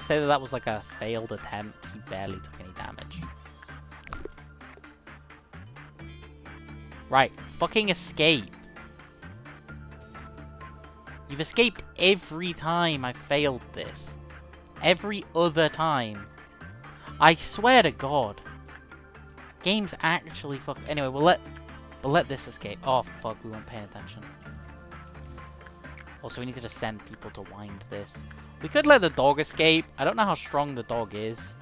Say that was like a failed attempt, he barely took any damage. Right, fucking escape. You've escaped every time I failed this. Every other time. I swear to God. Game's actually fuck. Anyway, we'll let this escape. Oh fuck, we weren't paying attention. Also, we need to just send people to wind this. We could let the dog escape. I don't know how strong the dog is.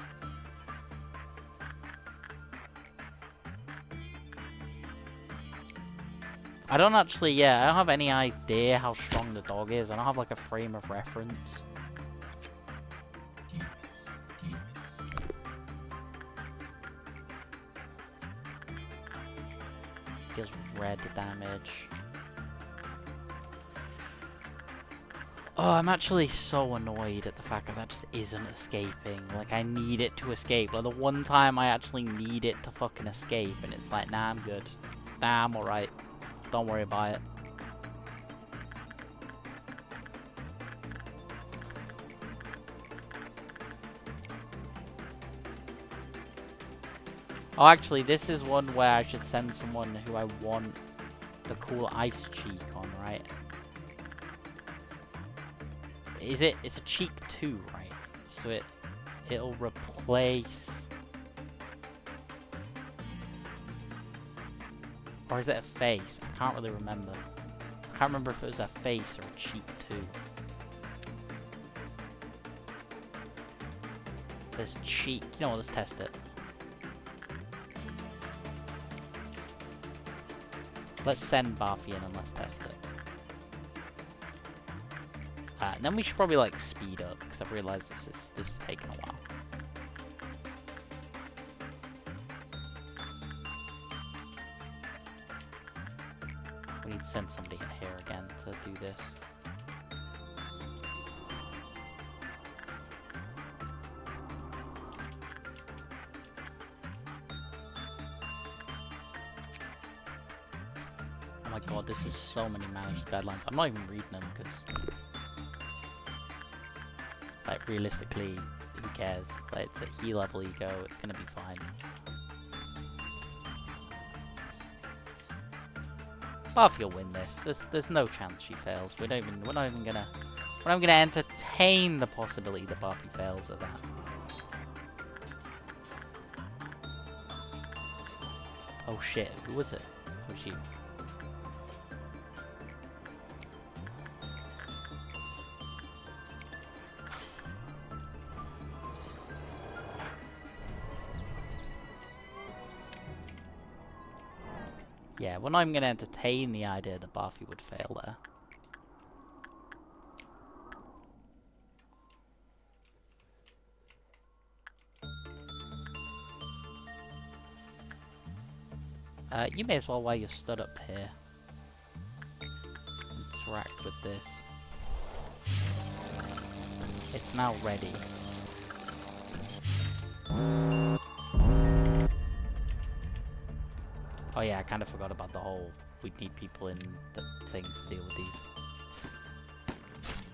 I don't actually, yeah, I don't have any idea how strong the dog is. I don't have like a frame of reference. Deals red damage. Oh, I'm actually so annoyed at the fact that that just isn't escaping. Like, I need it to escape. Like, the one time I actually need it to fucking escape, and it's like, nah, I'm good. Nah, I'm alright. Don't worry about it. Oh, actually, this is one where I should send someone who I want the cool ice cheek on, right? Is it? It's a cheek too, right? So it'll replace, or is it a face? I can't really remember. I can't remember if it was a face or a cheek too. There's cheek. You know what? Let's test it. Let's send Barfy in and let's test it. And then we should probably like speed up because I've realized this is taking a while. We need to send somebody in here again to do this. Oh my god, this is so many managed deadlines. I'm not even reading them because, like, realistically, who cares? Like, it's at he level ego, it's gonna be fine. Barfy will win this. There's no chance she fails. We're not even gonna entertain the possibility that Barfy fails at that. Oh shit, who was it? Who was she? Yeah, we're not even going to entertain the idea that Barfy would fail there. You may as well, while you're stood up here, interact with this. It's now ready. Oh yeah, I kind of forgot about the whole, we'd need people in the things to deal with these.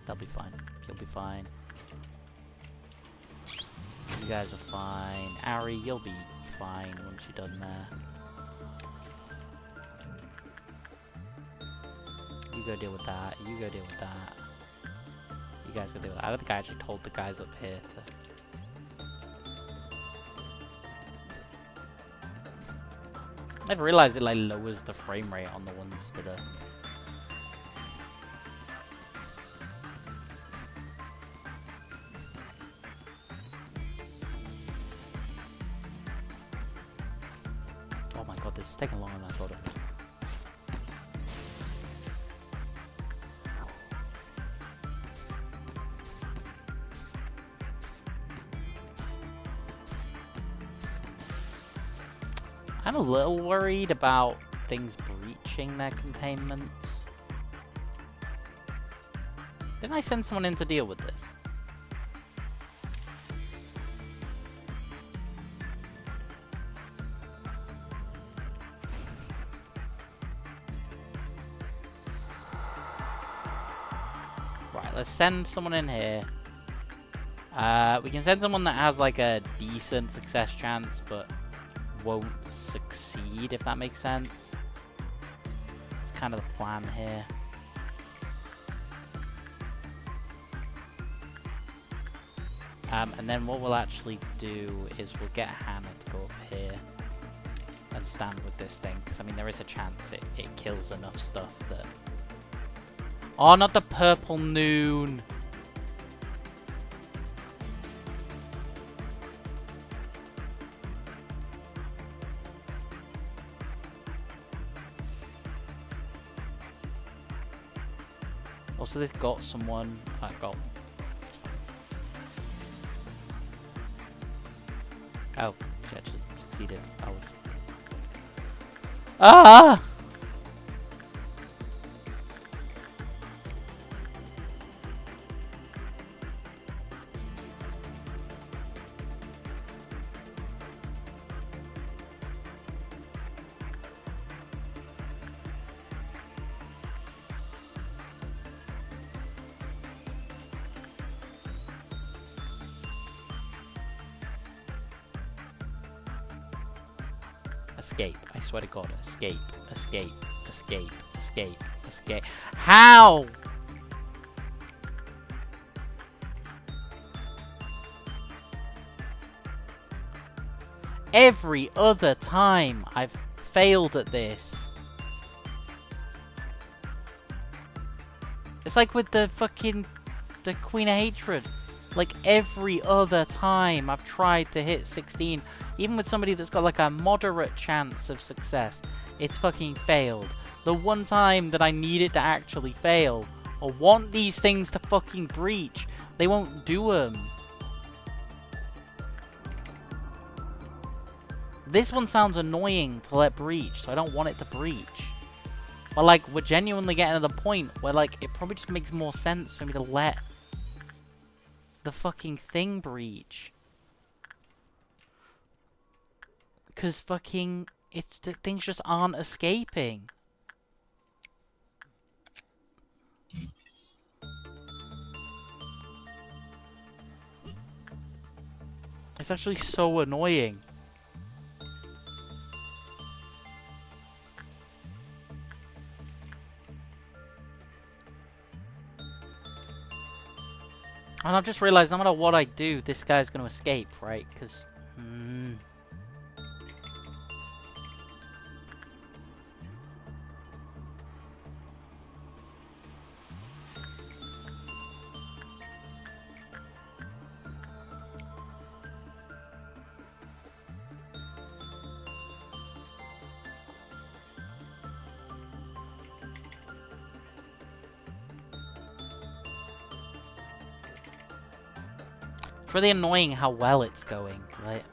They'll be fine. You'll be fine. You guys are fine. Ari, you'll be fine once you're done there. You go deal with that. You go deal with that. You guys go deal with that. I don't think I actually told the guys up here to... I never realized it like lowers the frame rate on the ones that are... Oh my god, this is taking longer than I thought it would. I'm a little worried about things breaching their containments. Didn't I send someone in to deal with this? Right, let's send someone in here. We can send someone that has like a decent success chance, but won't succeed, if that makes sense. It's kind of the plan here. And then what we'll actually do is we'll get Hannah to go up here and stand with this thing, because I mean there is a chance it kills enough stuff that... Oh, not the purple noon! Also, this got someone. I got. Oh, she actually succeeded. I was. Ah! Escape. I swear to God. Escape. Escape. Escape. Escape. Escape. How? Every other time I've failed at this. It's like with the Queen of Hatred. Like every other time I've tried to hit 16, even with somebody that's got like a moderate chance of success, it's fucking failed. The one time that I need it to actually fail, or want these things to fucking breach, they won't do them. This one sounds annoying to let breach, so I don't want it to breach. But like, we're genuinely getting to the point where like, it probably just makes more sense for me to let the fucking thing breach. Because fucking, the things just aren't escaping. It's actually so annoying. And I've just realised no matter what I do, this guy's going to escape, right? Because... It's really annoying how well it's going, right?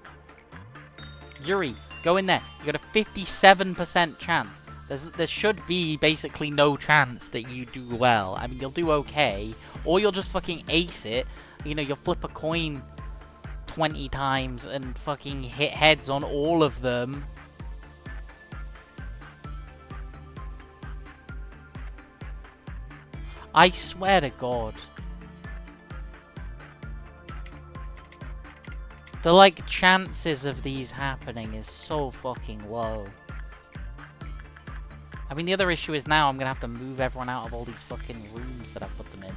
Yuri, go in there. You got a 57% chance. There should be basically no chance that you do well. I mean, you'll do okay, or you'll just fucking ace it. You know, you'll flip a coin 20 times and fucking hit heads on all of them. I swear to God. The, like, chances of these happening is so fucking low. I mean, the other issue is now I'm gonna have to move everyone out of all these fucking rooms that I put them in.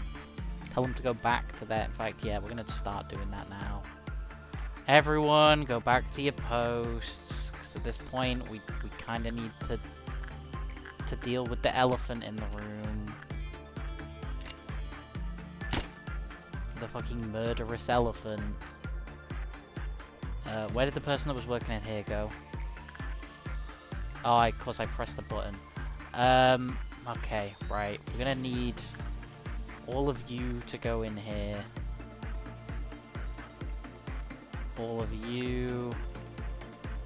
Tell them to go back to that. In fact, yeah, we're gonna start doing that now. Everyone, go back to your posts. Because at this point, we kind of need to deal with the elephant in the room. The fucking murderous elephant. Where did the person that was working in here go? Oh, of course I pressed the button. Okay, right. We're gonna need all of you to go in here. All of you.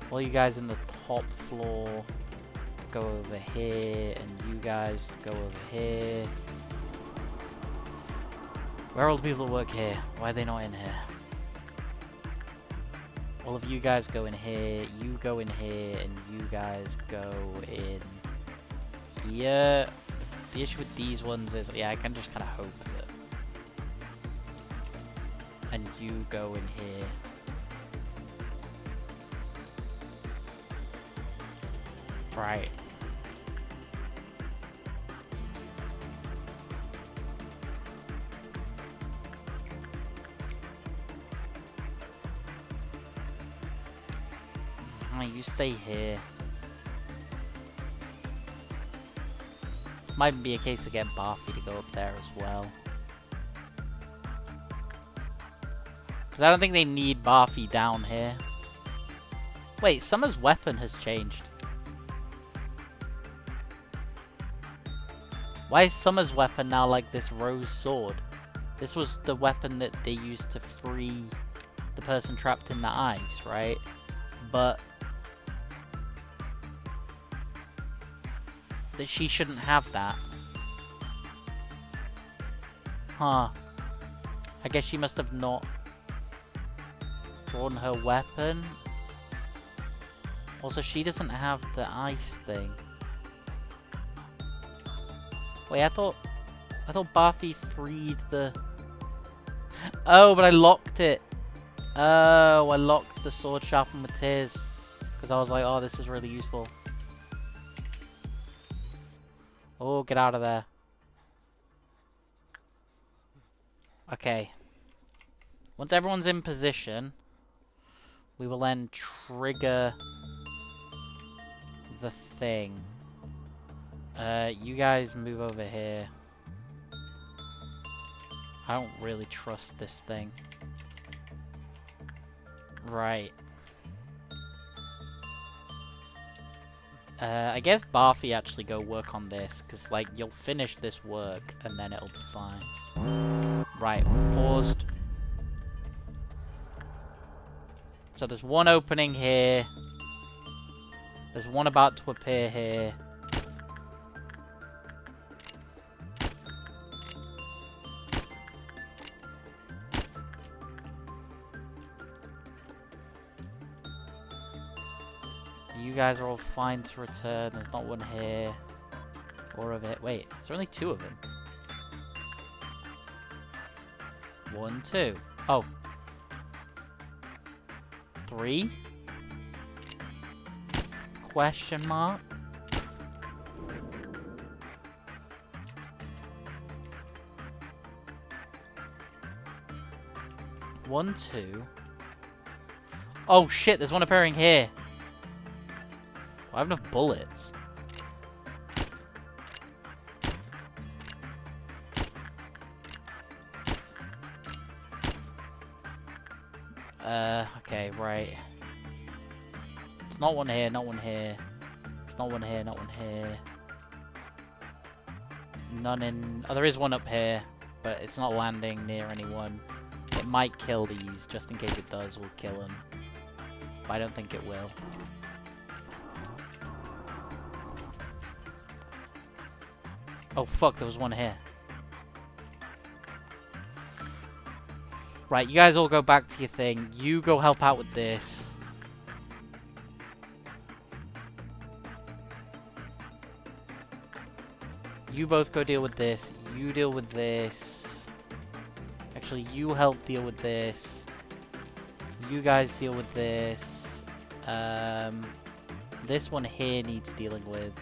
All you guys in the top floor to go over here, and you guys to go over here. Where are all the people that work here? Why are they not in here? All of you guys go in here, you go in here, and you guys go in here. The issue with these ones is, yeah, I can just kind of hope that. And you go in here. Right. You stay here. Might be a case of getting Barfy to go up there as well. Because I don't think they need Barfy down here. Wait, Summer's weapon has changed. Why is Summer's weapon now like this rose sword? This was the weapon that they used to free the person trapped in the ice, right? But that she shouldn't have that. Huh. I guess she must have not drawn her weapon. Also, she doesn't have the ice thing. Wait, I thought Barfy freed the... Oh, but I locked it. Oh, I locked the sword sharpened with tears. Because I was like, oh, this is really useful. Oh, get out of there. Okay. Once everyone's in position, we will then trigger the thing. You guys move over here. I don't really trust this thing. Right. I guess Barfy actually go work on this, because, like, you'll finish this work, and then it'll be fine. Right, paused. So there's one opening here. There's one about to appear here. You guys are all fine to return. There's not one here. Or of it. Wait, is there only two of them? 1, 2. Oh. 3? Question mark? One, 2. Oh shit, there's one appearing here. I have enough bullets. Okay, right. It's not one here, not one here. It's not one here, not one here. None in... Oh, there is one up here, but it's not landing near anyone. It might kill these, just in case it does, we'll kill them. But I don't think it will. Oh fuck, there was one here. Right, you guys all go back to your thing. You go help out with this. You both go deal with this. You deal with this. Actually, you help deal with this. You guys deal with this. This one here needs dealing with.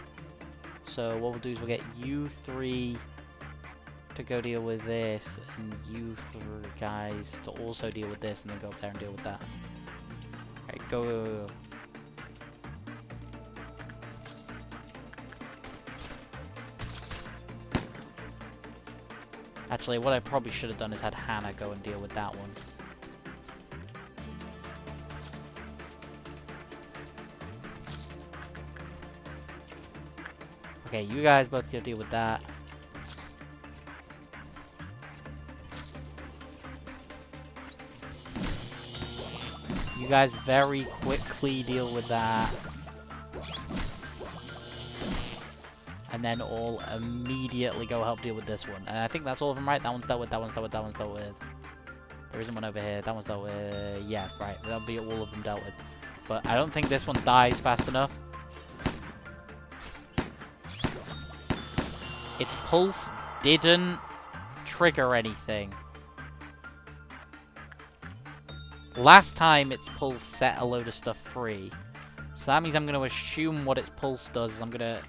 So what we'll do is we'll get you 3 to go deal with this, and you 3 guys to also deal with this, and then go up there and deal with that. Alright, go. Actually, what I probably should have done is had Hannah go and deal with that one. Okay, you guys both go deal with that. You guys very quickly deal with that. And then all immediately go help deal with this one. And I think that's all of them, right? That one's dealt with, that one's dealt with, that one's dealt with. There isn't one over here. That one's dealt with. Yeah, right. That'll be all of them dealt with. But I don't think this one dies fast enough. Its pulse didn't trigger anything. Last time its pulse set a load of stuff free. So that means I'm going to assume what its pulse does is I'm going to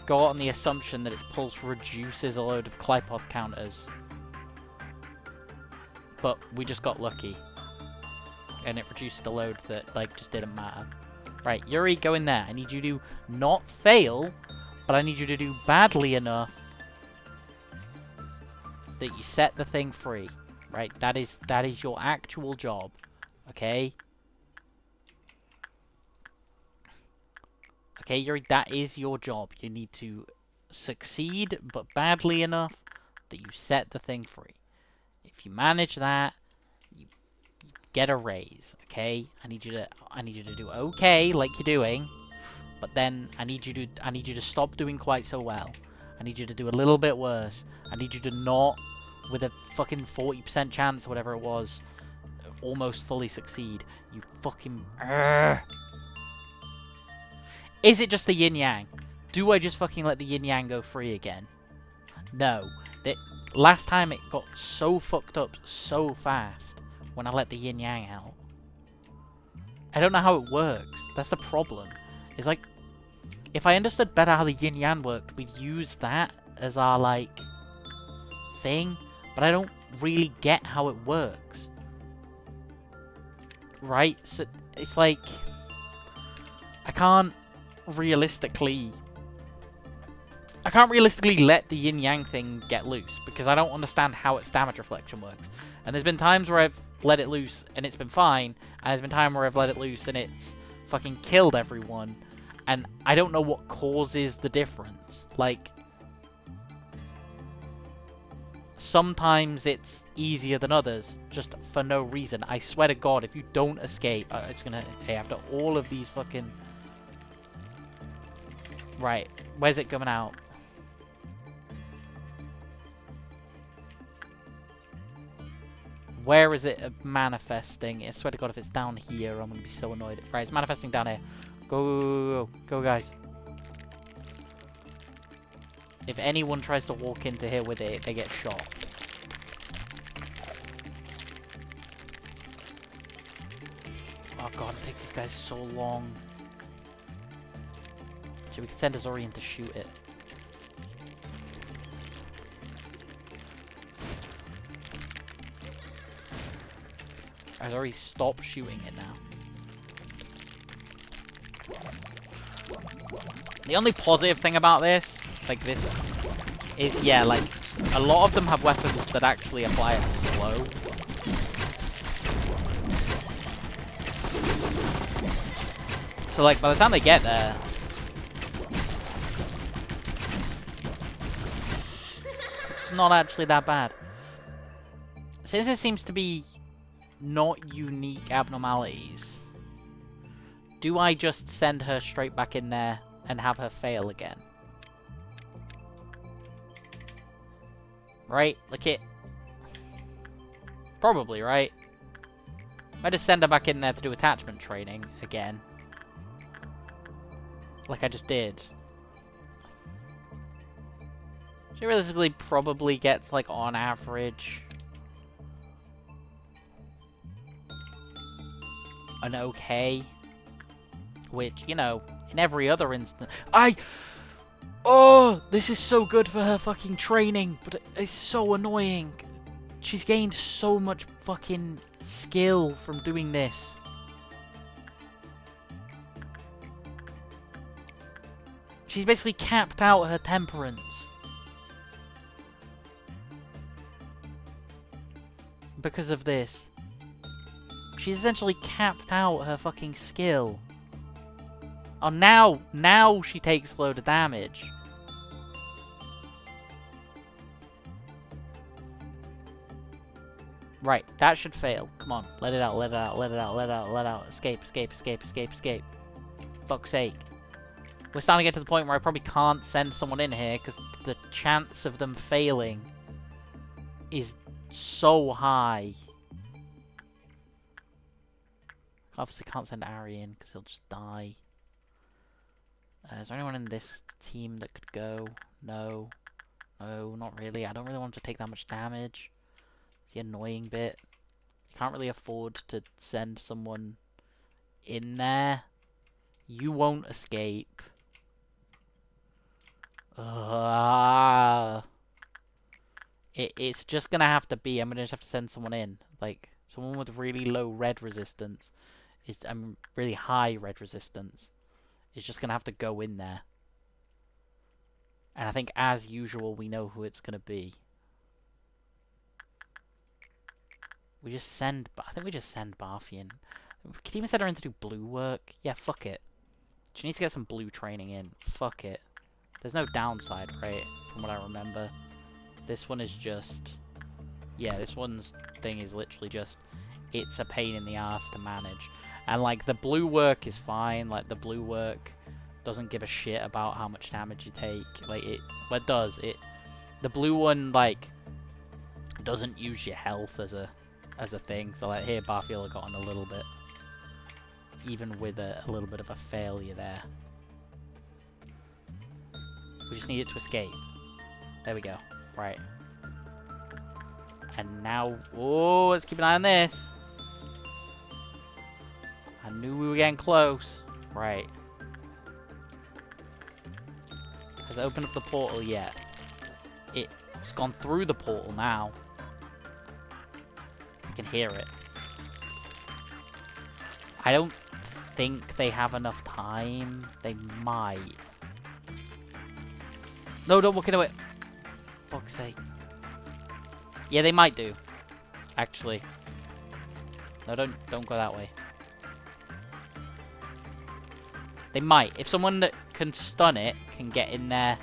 go on the assumption that its pulse reduces a load of Klipoth counters. But we just got lucky. And it reduced a load that, like, just didn't matter. Right, Yuri, go in there. I need you to not fail, but I need you to do badly enough that you set the thing free. Right, that is your actual job. Okay? Okay, Yuri, that is your job. You need to succeed, but badly enough that you set the thing free. If you manage that, you get a raise. Okay? I need you to do okay, like you're doing, but then I need you to stop doing quite so well. I need you to do a little bit worse. I need you to not, with a fucking 40% chance or whatever it was, almost fully succeed. You fucking... Is it just the yin-yang? Do I just fucking let the yin-yang go free again? No. Last time it got so fucked up so fast when I let the yin-yang out. I don't know how it works. That's the problem. It's like, if I understood better how the yin-yang worked, we'd use that as our, like, thing. But I don't really get how it works. Right? So, it's like, I can't realistically let the yin-yang thing get loose, because I don't understand how its damage reflection works. And there's been times where I've let it loose and it's been fine, and there's been times where I've let it loose and it's fucking killed everyone, and I don't know what causes the difference. Like, sometimes it's easier than others, just for no reason. I swear to God, if you don't escape, it's gonna... Hey, after all of these fucking... Right, where's it coming out? Where is it manifesting? I swear to God, if it's down here, I'm going to be so annoyed. Right, it's manifesting down here. Go, guys. If anyone tries to walk into here with it, they get shot. Oh God, it takes these guys so long. Actually, we could send Azori in to shoot it. I've already stopped shooting it now. The only positive thing about this, like this, is, yeah, like, a lot of them have weapons that actually apply it slow. So, like, by the time they get there... It's not actually that bad. Since it seems to be not unique abnormalities, do I just send her straight back in there and have her fail again? Right? Like it... Probably, right? I just send her back in there to do attachment training again. Like I just did. She realistically probably gets, like, on average... an okay, which, you know, in every other instance, oh, this is so good for her fucking training, but it's so annoying. She's gained so much fucking skill from doing this. She's basically capped out her temperance because of this. She's essentially capped out her fucking skill. Oh, now she takes a load of damage. Right, that should fail. Come on, let it out, let it out, let it out, let it out, let it out. Escape, escape, escape, escape, escape. Fuck's sake. We're starting to get to the point where I probably can't send someone in here because the chance of them failing is so high. Obviously can't send Ari in because he'll just die. Is there anyone in this team that could go? No. No, not really. I don't really want him to take that much damage. It's the annoying bit. You can't really afford to send someone in there. You won't escape. It's just gonna have to be, I'm gonna just have to send someone in. Like, someone with really low red resistance. Really high red resistance. Is just gonna have to go in there. And I think, as usual, we know who it's gonna be. We just send... I think we just send Barfi in. We could even send her in to do blue work. Yeah, fuck it. She needs to get some blue training in. Fuck it. There's no downside, right? From what I remember. This one is just... Yeah, this one's thing is literally just... It's a pain in the ass to manage. And, like, the blue work is fine. Like, the blue work doesn't give a shit about how much damage you take. Like, it does. The blue one, like, doesn't use your health as a thing. So, like, here, Barfield got on a little bit. Even with a little bit of a failure there. We just need it to escape. There we go. Right. And now... Oh, let's keep an eye on this. I knew we were getting close. Right. Has it opened up the portal yet? It's gone through the portal now. I can hear it. I don't think they have enough time. They might. No, don't walk into it. Fuck's sake. Yeah, they might do. Actually. No, don't go that way. They might. If someone that can stun it can get in there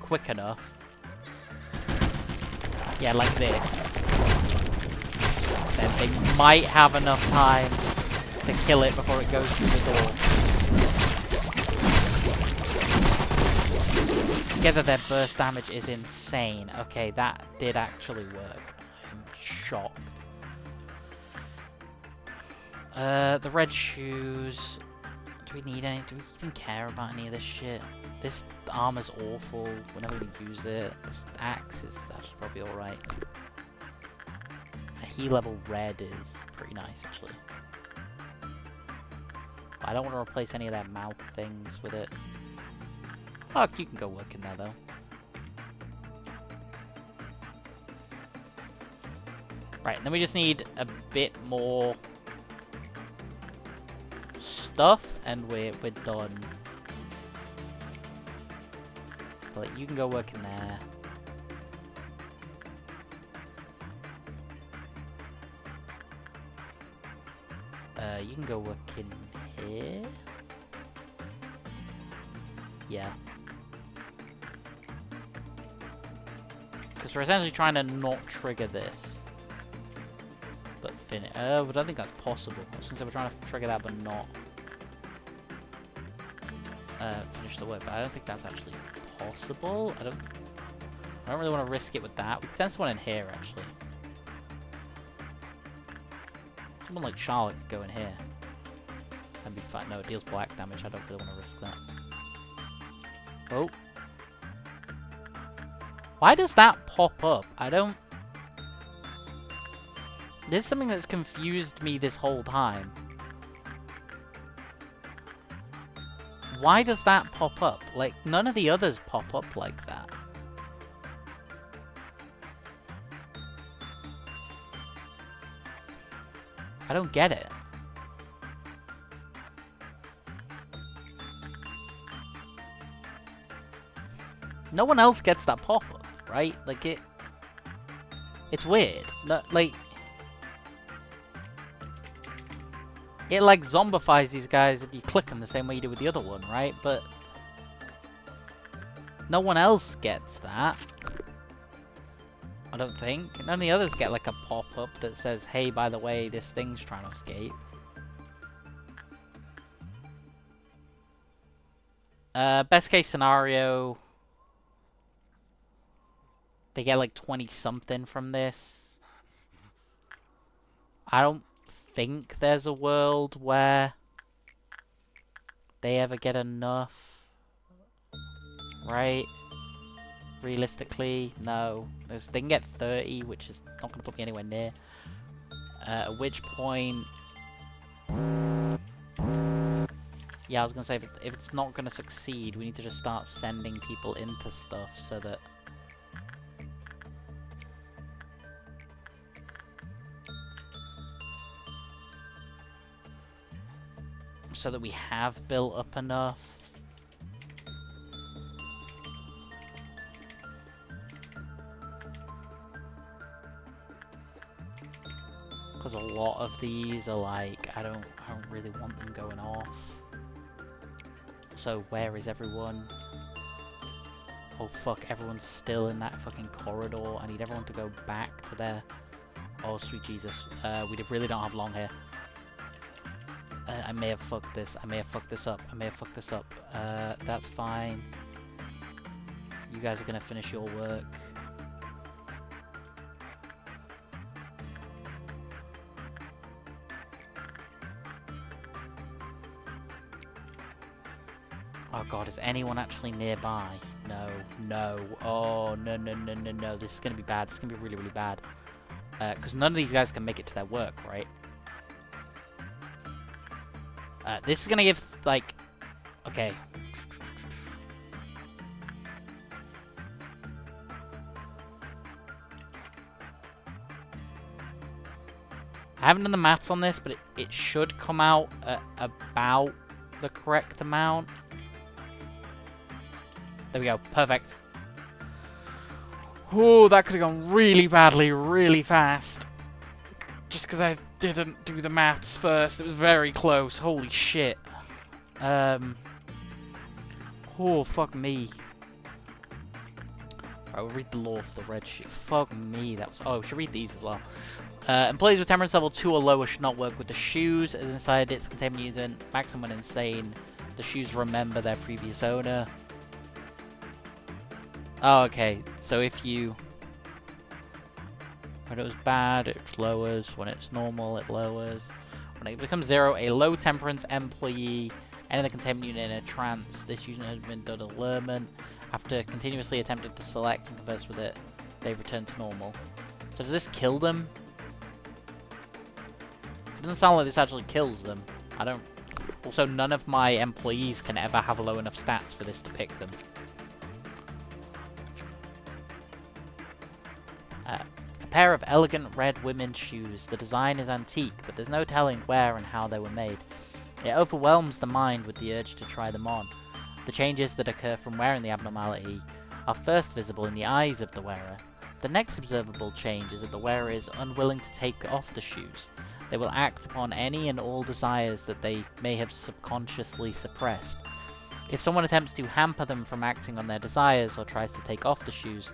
quick enough. Yeah, like this. Then they might have enough time to kill it before it goes through the door. Together their burst damage is insane. Okay, that did actually work. I'm shocked. The red shoes. Do we need any? Do we even care about any of this shit? This armor's awful. We're never gonna use it. This axe is actually probably alright. A heat level red is pretty nice, actually. But I don't want to replace any of their mouth things with it. Fuck, you can go work in there, though. Right, and then we just need a bit more stuff, and we're done. So, like, you can go work in there. You can go work in here. Yeah. Because we're essentially trying to not trigger this. But finish. I don't think that's possible. I was gonna say we're trying to trigger that, but not finish the work. But I don't think that's actually possible. I don't really want to risk it with that. We can send someone in here, actually. Someone like Charlotte could go in here and be fine. No, it deals black damage. I don't really want to risk that. Oh. Why does that pop up? I don't... There's something that's confused me this whole time. Why does that pop up? Like, none of the others pop up like that. I don't get it. No one else gets that pop-up, right? Like, it's weird. No, like... It, like, zombifies these guys if you click them the same way you do with the other one, right? But... no one else gets that. I don't think. None of the others get, like, a pop-up that says, hey, by the way, this thing's trying to escape. Best case scenario... they get, like, 20-something from this. I don't think there's a world where they ever get enough. Right? Realistically, no. They can get 30, which is not going to put me anywhere near. At which point... yeah, I was going to say, if it's not going to succeed, we need to just start sending people into stuff so that... so that we have built up enough. Because a lot of these are like, I don't really want them going off. So where is everyone? Oh fuck, everyone's still in that fucking corridor. I need everyone to go back to their... oh sweet Jesus. We really don't have long here. I may have fucked this. I may have fucked this up. I may have fucked this up. That's fine. You guys are gonna finish your work. Oh god, is anyone actually nearby? No, no. Oh, no, no, no, no, no. This is gonna be bad. This is gonna be really, really bad. Because none of these guys can make it to their work, right? This is gonna give, like... Okay. I haven't done the maths on this, but it should come out at about the correct amount. There we go. Perfect. Oh, that could have gone really badly, really fast. Just because I didn't do the maths first. It was very close. Holy shit. Oh, fuck me. Alright, we'll read the law for the red shoe. Fuck me. That was... Oh, we should read these as well. Employees with temperance level 2 or lower should not work with the shoes. As inside its containment unit, maximum when insane. The shoes remember their previous owner. Oh, okay. So if you... When it was bad, it lowers. When it's normal, it lowers. When it becomes 0, a low temperance employee enters the containment unit in a trance. This unit has been done allurement. After continuously attempting to select and converse with it, they return to normal. So does this kill them? It doesn't sound like this actually kills them. I don't... Also, none of my employees can ever have low enough stats for this to pick them. A pair of elegant red women's shoes. The design is antique, but there's no telling where and how they were made. It overwhelms the mind with the urge to try them on. The changes that occur from wearing the abnormality are first visible in the eyes of the wearer. The next observable change is that the wearer is unwilling to take off the shoes. They will act upon any and all desires that they may have subconsciously suppressed. If someone attempts to hamper them from acting on their desires or tries to take off the shoes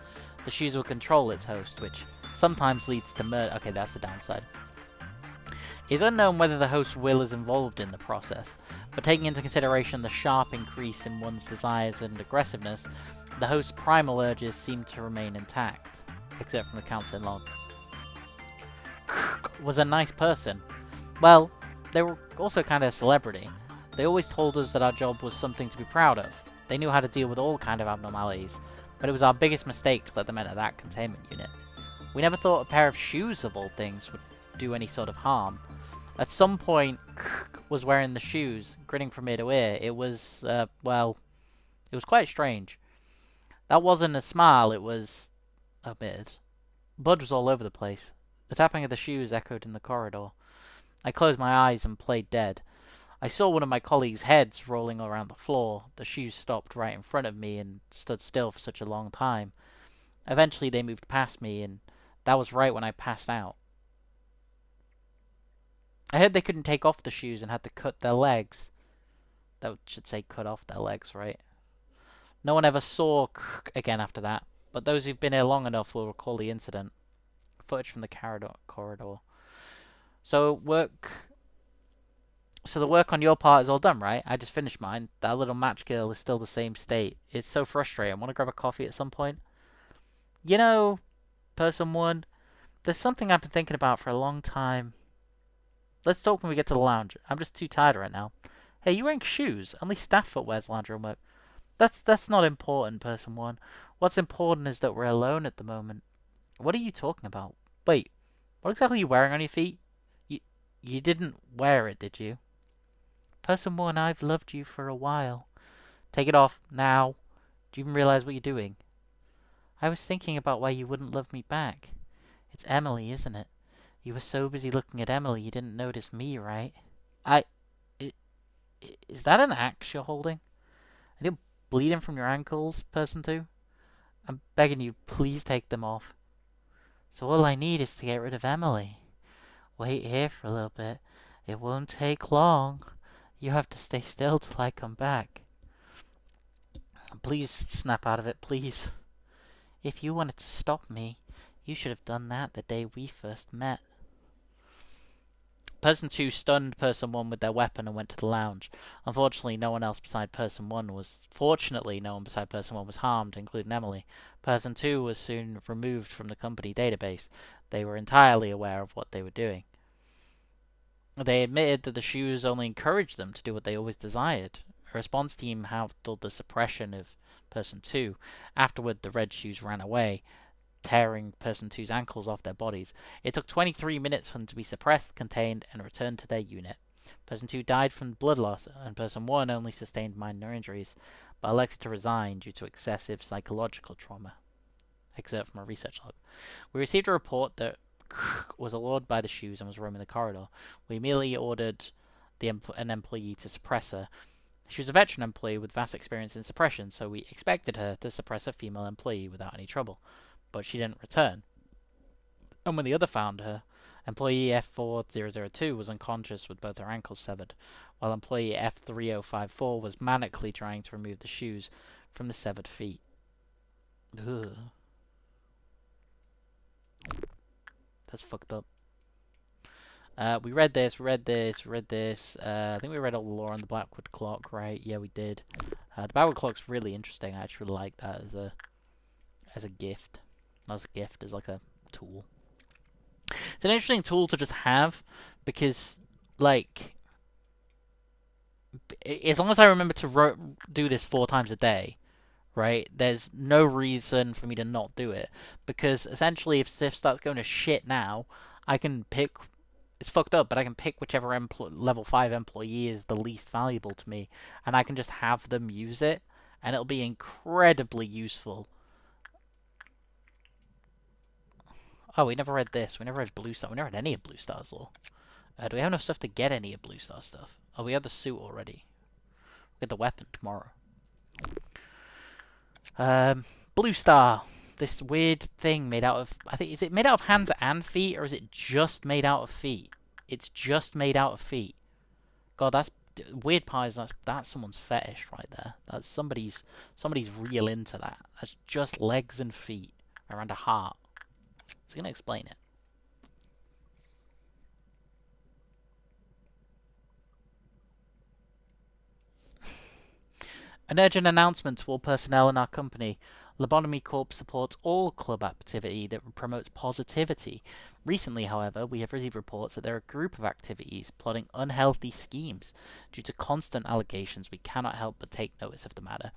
will control its host, which sometimes leads to murder. Okay, that's the downside. It is unknown whether the host's will is involved in the process, but taking into consideration the sharp increase in one's desires and aggressiveness, the host's primal urges seem to remain intact, except from the counseling log. Was a nice person. Well, they were also kind of a celebrity. They always told us that our job was something to be proud of. They knew how to deal with all kind of abnormalities, but it was our biggest mistake to let them enter that containment unit. We never thought a pair of shoes, of all things, would do any sort of harm. At some point, was wearing the shoes, grinning from ear to ear. It was, well, it was quite strange. That wasn't a smile, it was omitted. Blood was all over the place. The tapping of the shoes echoed in the corridor. I closed my eyes and played dead. I saw one of my colleagues' heads rolling around the floor. The shoes stopped right in front of me and stood still for such a long time. Eventually they moved past me, and that was right when I passed out. I heard they couldn't take off the shoes and had to cut their legs. That should say cut off their legs, right? No one ever saw again after that, but those who've been here long enough will recall the incident. Footage from the corridor. So the work on your part is all done, right? I just finished mine. That little match girl is still the same state. It's so frustrating. I want to grab a coffee at some point. You know, person one, there's something I've been thinking about for a long time. Let's talk when we get to the lounge. I'm just too tired right now. Hey, you're wearing shoes. Only staff foot wears laundry and work. That's not important, person one. What's important is that we're alone at the moment. What are you talking about? Wait, what exactly are you wearing on your feet? You didn't wear it, did you? Person one, I've loved you for a while. Take it off, now. Do you even realize what you're doing? I was thinking about why you wouldn't love me back. It's Emily, isn't it? You were so busy looking at Emily you didn't notice me, right? Is that an axe you're holding? Are you bleeding from your ankles, person two? I'm begging you, please take them off. So all I need is to get rid of Emily. Wait here for a little bit. It won't take long. You have to stay still till I come back. Please snap out of it, please. If you wanted to stop me, you should have done that the day we first met. Person 2 stunned Person 1 with their weapon and went to the lounge. Fortunately, no one beside Person 1 was harmed, including Emily. Person 2 was soon removed from the company database. They were entirely aware of what they were doing. They admitted that the shoes only encouraged them to do what they always desired. A response team handled the suppression of Person 2. Afterward, the red shoes ran away, tearing Person 2's ankles off their bodies. It took 23 minutes for them to be suppressed, contained, and returned to their unit. Person 2 died from blood loss, and Person 1 only sustained minor injuries, but elected to resign due to excessive psychological trauma. Excerpt from a research log. We received a report that was alarmed by the shoes and was roaming the corridor. We immediately ordered an employee to suppress her. She was a veteran employee with vast experience in suppression, so we expected her to suppress a female employee without any trouble. But she didn't return. And when the other found her, employee F4002 was unconscious with both her ankles severed, while employee F3054 was manically trying to remove the shoes from the severed feet. Ugh. That's fucked up. We read this. I think we read all the lore on the Blackwood Clock, right? Yeah, we did. The Blackwood Clock's really interesting. I actually like that as a gift. Not as a gift, as like a tool. It's an interesting tool to just have, because, like, as long as I remember to do this 4 times a day, right, there's no reason for me to not do it. Because, essentially, if Sif starts going to shit now, I can pick... It's fucked up, but I can pick whichever level 5 employee is the least valuable to me, and I can just have them use it, and it'll be incredibly useful. Oh, we never read this. We never read Blue Star. We never read any of Blue Star's lore. Do we have enough stuff to get any of Blue Star stuff? Oh, we have the suit already. We'll get the weapon tomorrow. Blue Star. This weird thing made out of... I think, is it made out of hands and feet, or is it just made out of feet? It's just made out of feet. God, that's... Weird pies, that's someone's fetish right there. That's somebody's real into that. That's just legs and feet around a heart. It's gonna explain it. An urgent announcement to all personnel in our company. Lobotomy Corp supports all club activity that promotes positivity. Recently, however, we have received reports that there are a group of activities plotting unhealthy schemes. Due to constant allegations, we cannot help but take notice of the matter.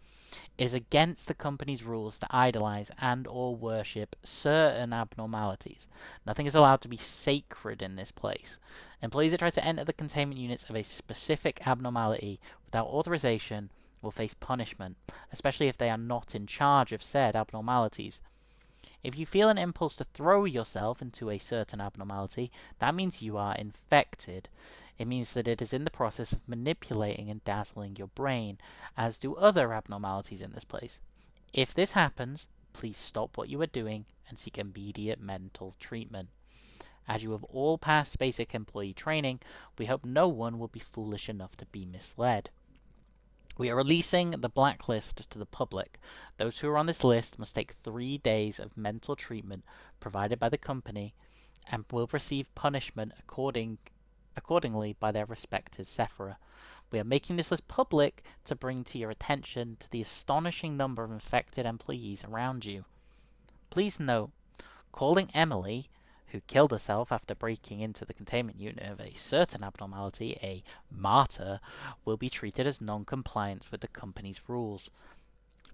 It is against the company's rules to idolize and or worship certain abnormalities. Nothing is allowed to be sacred in this place. Employees that try to enter the containment units of a specific abnormality without authorization will face punishment, especially if they are not in charge of said abnormalities. If you feel an impulse to throw yourself into a certain abnormality, that means you are infected. It means that it is in the process of manipulating and dazzling your brain, as do other abnormalities in this place. If this happens, please stop what you are doing and seek immediate mental treatment. As you have all passed basic employee training, we hope no one will be foolish enough to be misled. We are releasing the blacklist to the public. Those who are on this list must take 3 days of mental treatment provided by the company and will receive punishment accordingly by their respective Sephira. We are making this list public to bring to your attention to the astonishing number of infected employees around you. Please note, calling Emily, who killed herself after breaking into the containment unit of a certain abnormality, a martyr, will be treated as non-compliance with the company's rules.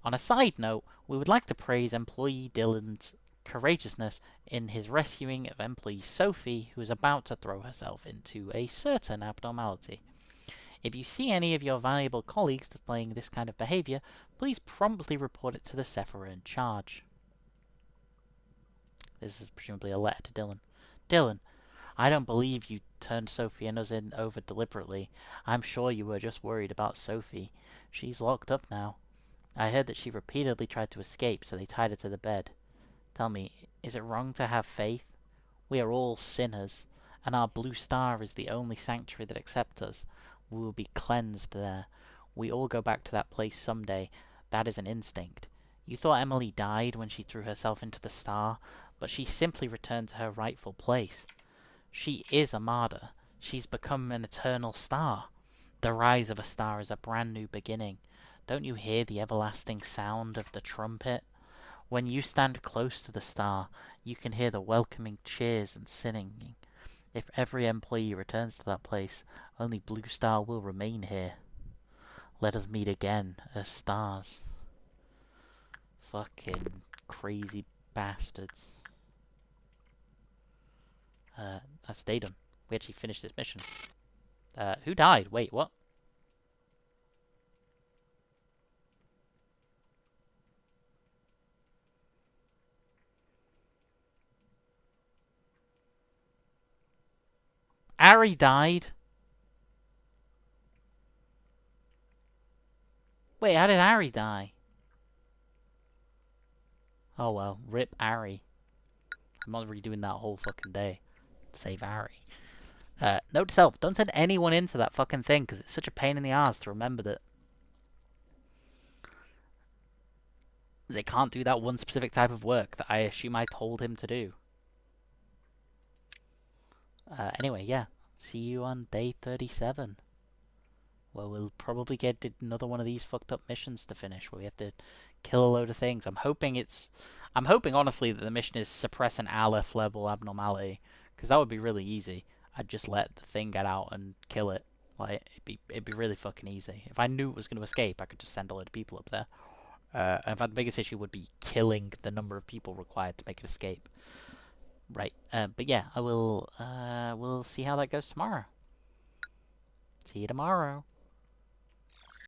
On a side note, we would like to praise employee Dylan's courageousness in his rescuing of employee Sophie, who is about to throw herself into a certain abnormality. If you see any of your valuable colleagues displaying this kind of behavior, please promptly report it to the Sephira in charge. This is presumably a letter to Dylan. Dylan, I don't believe you turned Sophie and us in over deliberately. I'm sure you were just worried about Sophie. She's locked up now. I heard that she repeatedly tried to escape, so they tied her to the bed. Tell me, is it wrong to have faith? We are all sinners, and our blue star is the only sanctuary that accepts us. We will be cleansed there. We all go back to that place someday. That is an instinct. You thought Emily died when she threw herself into the star, but she simply returned to her rightful place. She is a martyr. She's become an eternal star. The rise of a star is a brand new beginning. Don't you hear the everlasting sound of the trumpet? When you stand close to the star, you can hear the welcoming cheers and singing. If every employee returns to that place, only Blue Star will remain here. Let us meet again as stars. Fucking crazy bastards. That's day done. We actually finished this mission. Who died? Wait, what? Ari died? Wait, how did Ari die? Oh well, rip Ari. I'm not redoing that whole fucking day. Save Ari. Note to self, don't send anyone into that fucking thing, because it's such a pain in the ass to remember that they can't do that one specific type of work that I assume I told him to do. Anyway, yeah. See you on day 37. Where we'll probably get another one of these fucked up missions to finish, where we have to kill a load of things. I'm hoping honestly that the mission is suppress an Aleph level abnormality, because that would be really easy. I'd just let the thing get out and kill it. Like it'd be really fucking easy. If I knew it was going to escape, I could just send a load of people up there. In fact, the biggest issue would be killing the number of people required to make it escape. Right. But yeah, I will. We'll see how that goes tomorrow. See you tomorrow.